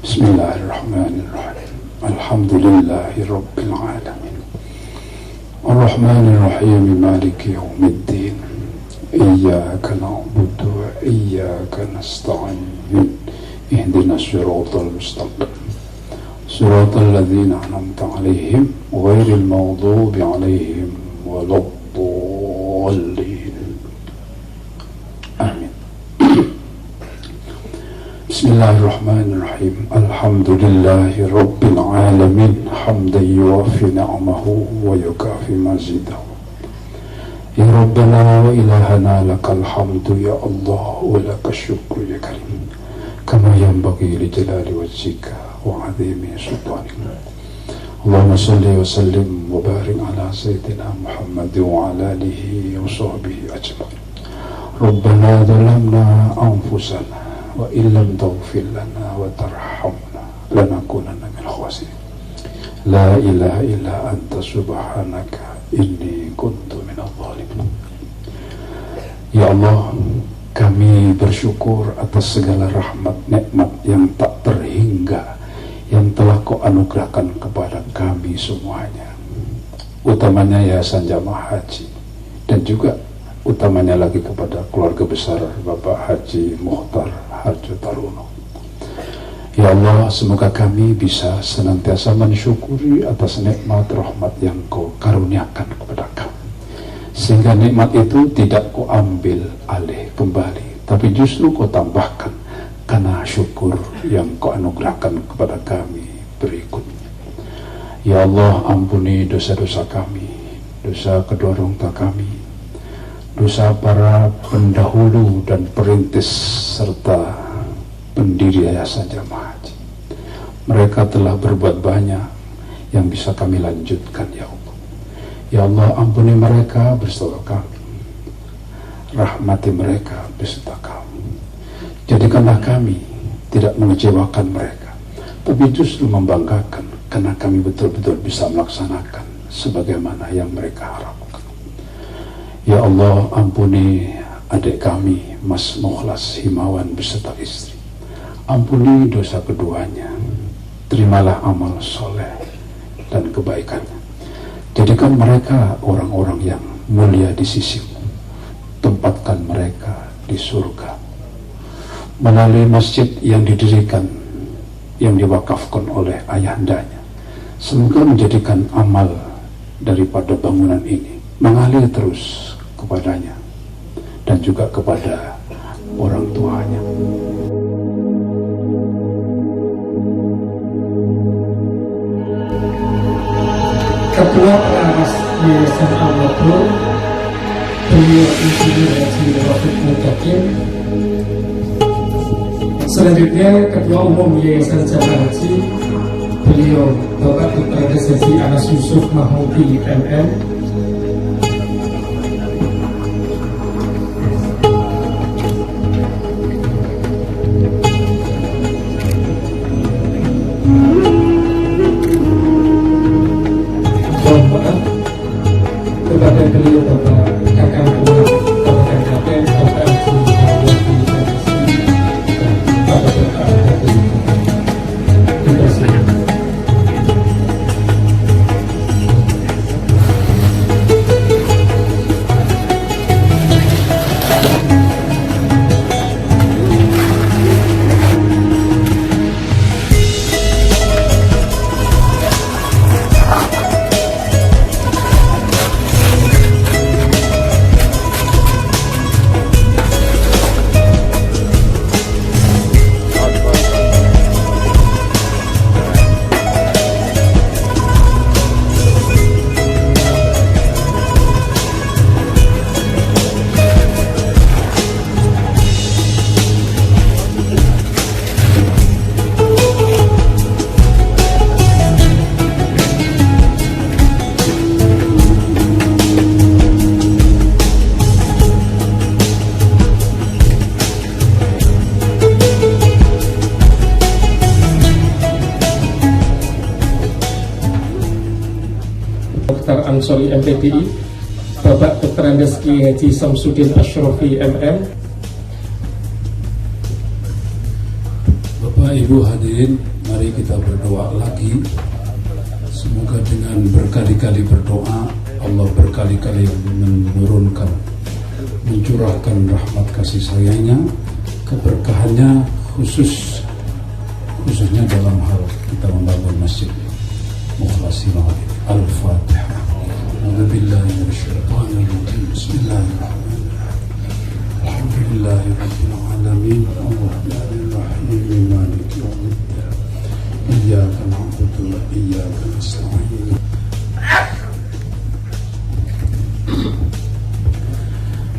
Bismillahirrahmanirrahim. Alhamdulillahi rabbil alamin. Ar-Rahmanir Rahim, Maliki yaumiddin. Iyyaka na'budu wa iyyaka nasta'in. Ihdinas siratal mustaqim. Siratal ladzina an'amta 'alaihim ghairil maghdubi 'alaihim waladdallin. Amin. Bismillahirrahmanirrahim. Alhamdulillahi rabbil alamin, hamdan yuwaffi ni'amahu wa yukafi mazidahu. Ya Rabbana wa ilahana lakal hamdu ya Allah wa lakas syukru ya karim, kama yanbaghi li jalali wajhika wa 'azimi sultanika. Allahumma salli wa sallim wa barik ala sayyidina Muhammad wa ala alihi wa sahbihi ajma'in. Rabbana zalamna anfusana wa illam taghfir lana wa tarhamna lanakunanna minal khasirin. La ilaha illa anta subhanaka inni kuntu minadh dhalimin. Ya Allah, kami bersyukur atas segala rahmat nikmat yang tak terhingga yang telah Kau anugerahkan kepada kami semuanya, utamanya Yayasan Jamaah Haji, dan juga utamanya lagi kepada keluarga besar Bapak Haji Mukhtar Harjo Taruno. Ya Allah, semoga kami bisa senantiasa mensyukuri atas nikmat rahmat yang Kau karuniakan kepada kami, sehingga nikmat itu tidak Kau ambil alih kembali, tapi justru Kau tambahkan karena syukur yang Kau anugerahkan kepada kami berikutnya. Ya Allah, ampuni dosa-dosa kami, dosa kedua orang tua kami, dosa para pendahulu dan perintis serta pendiri Yayasan Jamaah Haji. Mereka telah berbuat banyak yang bisa kami lanjutkan, ya Allah. Ya Allah, ampuni mereka beserta kami, rahmati mereka beserta kami. Jadikanlah kami tidak mengecewakan mereka, tapi justru membanggakan, karena kami betul-betul bisa melaksanakan sebagaimana yang mereka harapkan. Ya Allah, ampuni adik kami Mas Mukhlas Himawan beserta istri. Ampuni dosa keduanya, terimalah amal soleh dan kebaikannya. Jadikan mereka orang-orang yang mulia di sisimu. Tempatkan mereka di surga melalui masjid yang didirikan, yang diwakafkan oleh ayahandanya. Semoga menjadikan amal daripada bangunan ini mengalir terus kepadanya dan juga kepada orang tuanya. Ketua Pengawas Yayasan Al-Mabrur, beliau Insinyur Haji Rafiq Mutakin. Selanjutnya Ketua Umum Yayasan Jamaah Haji, beliau Bapak Dr. Haji Anas Yusuf Mahmudi MM. Mohon maaf kepada beliau Bapak Kakang Umar Kabupaten Klaten, Bapak Haji Mahmudi Dr. Ansori MPDI, Bapak Dr. Andes Ki Haji Samsudin Ashrofi MM. Bapak Ibu hadirin, mari kita berdoa lagi. Semoga dengan berkali-kali berdoa, Allah berkali-kali menurunkan, mencurahkan rahmat kasih sayangnya, keberkahannya, khususnya dalam hal kita membangun masjid Mukhlas Himawan. Al-Fatihah. A'udzubillahi minasyaitonir rajim. Bismillahirrahmanirrahim. Alhamdulillahi rabbil alamin. Arrahmanir rahim. Maliki yaumiddin. Iyyaka na'budu wa iyyaka nasta'in.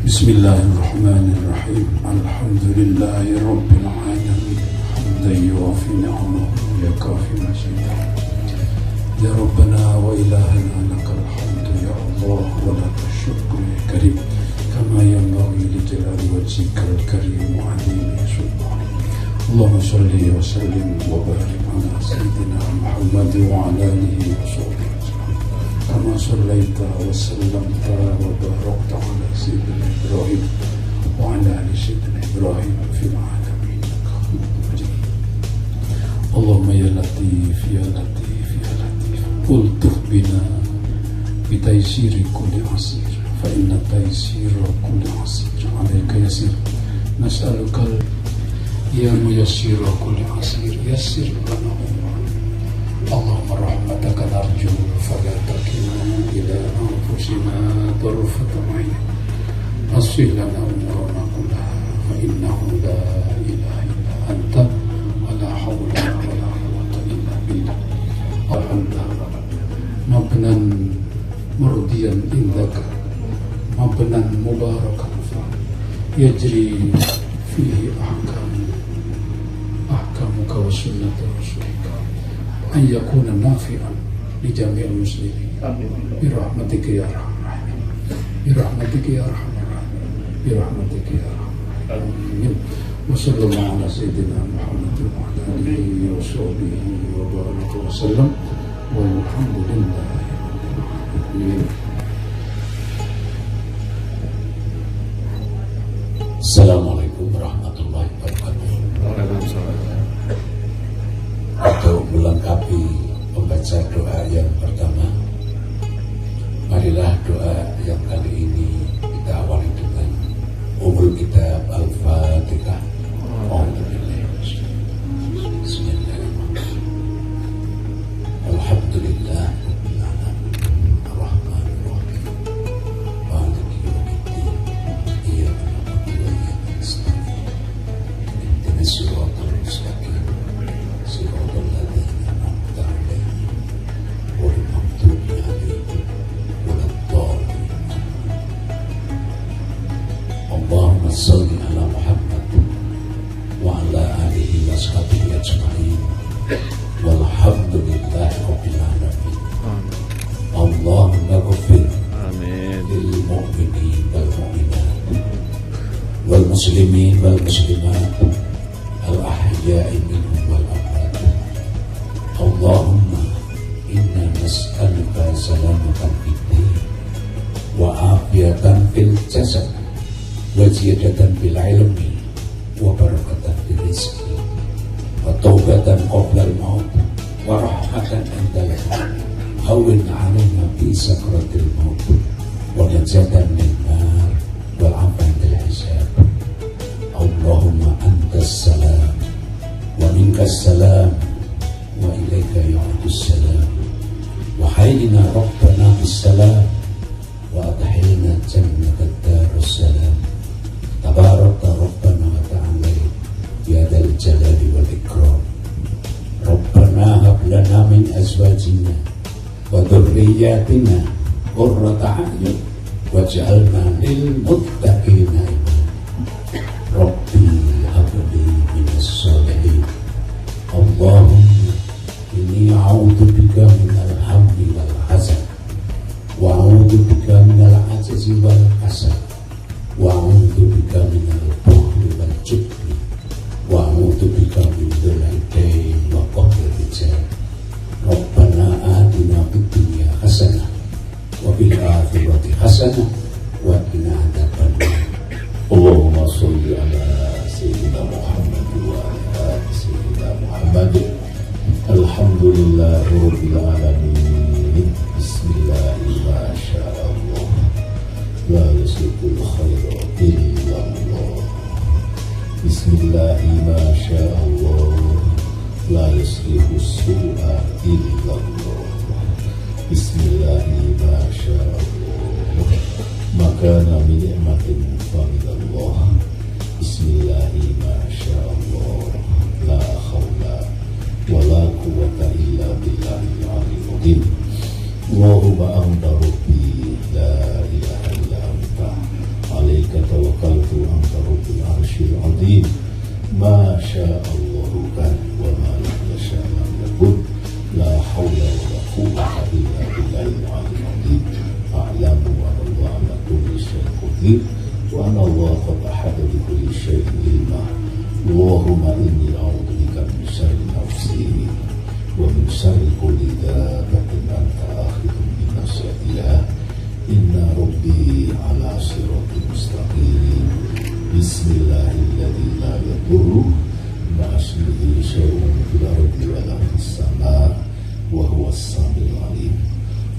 Bismillahirrahmanirrahim. Alhamdulillahi rabbil alamin. Hamdan yuwafi ni'amahu wa yakafi mazidah. Ya Rabbana wa ilahana lakal hamdu ya Allah wa lakal syukru ya karim kama yanbaghi li jalali wajhikal karim wa azimi sultan. Allahumma shalli wa sallim wa barik ala sayyidina Muhammad wa ala alihi wa sahbihi kama shallaita wa sallamta wa barakta ala sayyidina Ibrahim wa ala ali sayyidina Ibrahim fil alamin innaka Hamidum Majid. Allahumma ya latif ya latif ya latif ultuf bina bitaysiri kulli asir fa inna taysira kulli asir alayka yasir nas'aluka ya muyassira kulli asir yassir lana umrana Allahumma rahmataka narju fala takilna ila anfusina tarfata ayn asfih lana umrana kullaha fa innahu la ilaha illa anta wala hawla wala quwwata illa billah alhamdulillah mabnan murdiyan indaka mabnan mubarakan yajri fihi ahkamuka wa sunnata rasulika an yakuna nafi'an li jami'il muslimin birahmatika ya arhamar rahimin birahmatika ya arhamar rahimin birahmatika ya arhamar rahimin wa sallallahu ala sayyidina Muhammad wa ala alihi wa sahbihi wa baraka wa sallam walhamdulillahi rabbil alamin. Assalamualaikum warahmatullahi wabarakatuh. Untuk melengkapi pembaca doa yang pertama, marilah doa yang kali ini kita awali dengan Ummul Kitab Al-Fatihah. Bismillahirrahmanirrahim. Alhamdulillah rabbil alamin arrahmanir rahim maliki yaumiddin iyyaka na'budu wa iyyaka nasta'in ihdinas siratal mustaqim siratal ladzina an'amta 'alaihim ghairil maghdubi 'alaihim waladdallin. Allahumma shalli ala Muhammad wa ala alihi wa sahbihi ajma'in walhamdulillahi rabbil alamin. Allahumma ghfir lil mu'minin wal mu'minat wal muslimin wal muslimat al ahya'i minhum wal amwat. Allahumma inna nas'aluka salamatan fid din wa afiyatan fil jasad wa ziyadatan fil ilmi wa barakatan fil rizqi wa taubatan qabla al-maut wa rahmatan indal maut hawwin 'alaina fi sakratil maut wa najatan min nar wal 'afwan bil hisab. Allahumma antas salam wa minkas salam wa ilaika ya'udus salam wa hayyina rabbana bis salam wa adkhilna jannatat darus salam. Tabarakta rabbana wa ta'ala ya dzal jalali wal ikram. Rabbana hab lana min azwajina wa dhurriyyatina qurrata a'yun waj'alna lil muttaqina imama. Rabbi hab li minas sholihin. Allahumma inni a'udzu bika minal hammi wal hazan wa a'udzu bika minal ajzi wal kasal wa a'udzu bika minal bukhli wal jubni wa a'udzu bika min dzulal dain wa qahril rijal. Rabbana atina fid dunya hasanah wa fil akhirati hasanah wa qina adzabannar. Allahumma shalli ala sayyidina Muhammad wa ala ali sayyidina Muhammad. Alhamdulillahi rabbil alamin. Bismillahirrahmanirrahim. Masyaallah. La yasriqul khaira illa Allah. Bismillahirrahmanirrahim. Masyaallah. La yasriqus su'a illa Allah. Bismillahirrahmanirrahim. Masyaallah. Makana min ni'matin fa min Allah. Bismillahirrahmanirrahim. Masyaallah. La haula wala quwwata illa billahil aliyyil azim. Allahumma anta rabbi la ilaha illa anta alaika tawakkaltu anta rabbul arsyil azim. Ma sya'allahu kan wa ma lam yasha' lam yakun. La haula wala quwwata illa billahil aliyyil azim. A'lamu anna Allah ala kulli syai'in qadir wa anna Allah qad ahata bi kulli syai'in ilma. Allahumma inni a'udzu bika min syarri nafsi wa min syarri kulli dabbatin anta akhidun bi nasiyatiha. Inna rabbi ala siratin mustaqim. Bismillahirrahmanirrahim. La yadurru كمثله شيء في الأرض ولا في السماء وهو السميع العليم.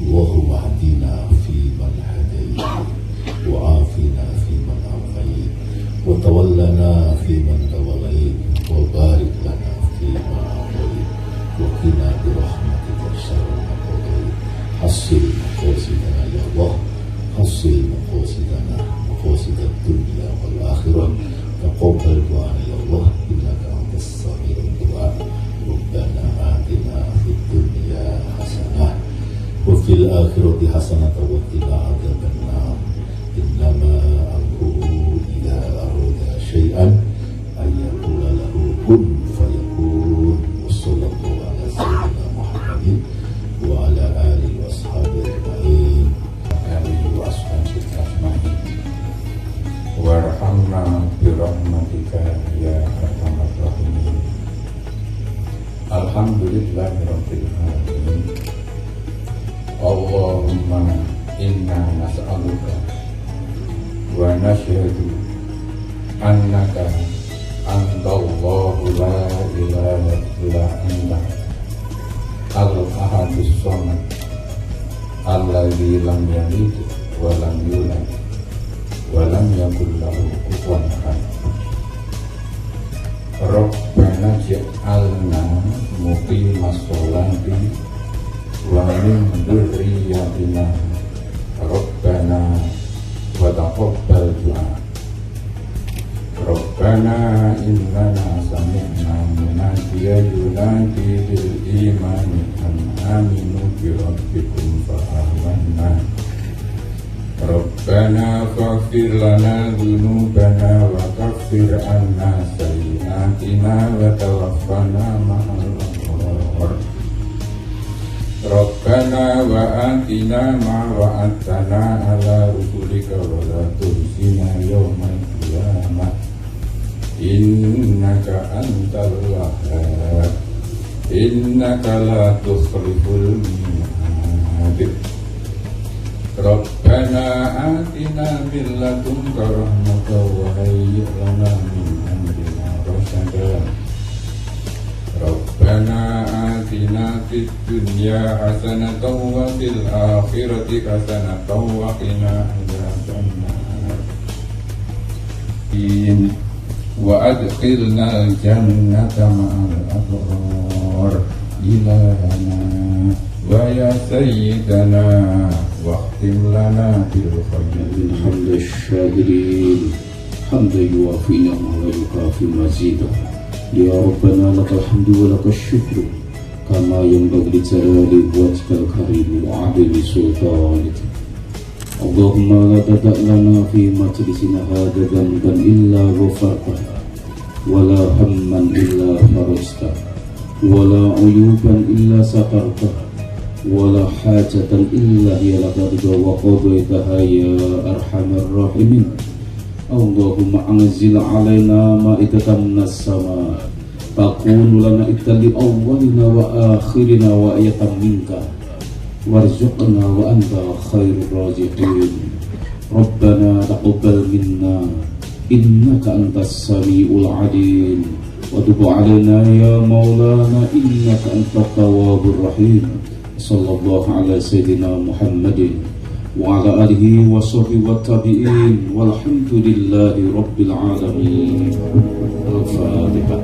اللهم اهدنا فيمن هديت وعافنا فيمن عافيت وتولنا فيمن توليت وبارك لنا فيما أعطيت وقنا برحمتك شر ما قضيت. حصل مقاصدنا يا الله، حصل مقاصدنا مقاصد الدنيا والآخرة. تقبل دعاءنا يا الله إنك أنت السميع الدعاء. ربنا آتنا في الدنيا حسنة وفي الآخرة حسنة وقنا عذاب النار. إنما أمره إذا أراد شيئا أن يقول له كن فيكون. وصلى الله على سيدنا محمد وعلى آله وأصحابه أجمعين. آله وأصحابه أجمعين. وارحمنا برحمتك يا أرحم الراحمين. Alhamdulillahirabbil alamin. Allahumma inna nas'aluka wa nashhadu annaka antallahu la ilaha illa anta al-ahadus samad alladzi lam yalid wa lam yulad wa lam yakul lahu kufuwan ahad. Rabbana ja'alna muqimas sholati wa min dzurriyyatina Rabbana wa taqabbal du'a. Rabbana innana sami'na munadiyan yunadi bil imani an aminu bi rabbikum fa amanna. Rabbana faghfir lana dzunubana wa kaffir anna sayyi'atina wa tawaffana ma'al abrar. Rabbana wa atina ma wa'adtana ala rusulika wa la tukhzina yawmal qiyamah innaka antal wahhab innaka la tukhliful mi'ad. Rabbana atina min ladunka rahmatan wa hayyi' lana min amrina rasyada. Rabbana atina fid dunya hasanatan wa fil akhirati hasanatan wa qina adzabannar. Wa adkhilna al-jannata ma'al abrar. Ilahana wa ya sayyidana واختم لنا بالخير. الحمد الشاكرين حمدا يوافي نعمه ويكافي مزيدا. يا ربنا لك الحمد ولك الشكر كما ينبغي لجلال وجهك الكريم وعظيم سلطانك. اللهم لا تدع لنا في مجلسنا هذا ذنبا الا غفرته ولا هما الا فرجته ولا عيوبا الا سترته ولا حاجة إلا هي لك رضا وقضيتها يا أرحم الراحمين. اللهم أنزل علينا مائدة من السماء تكون لنا إذا لأولنا وآخرنا وآية منك وارزقنا وأنت خير الرازقين. ربنا تقبل منا إنك أنت السميع العليم وتب علينا يا مولانا إنك أنت التواب الرحيم. صلى الله على سيدنا محمد وعلى آله وصحبه والتابعين والحمد لله رب العالمين. الفاتحة.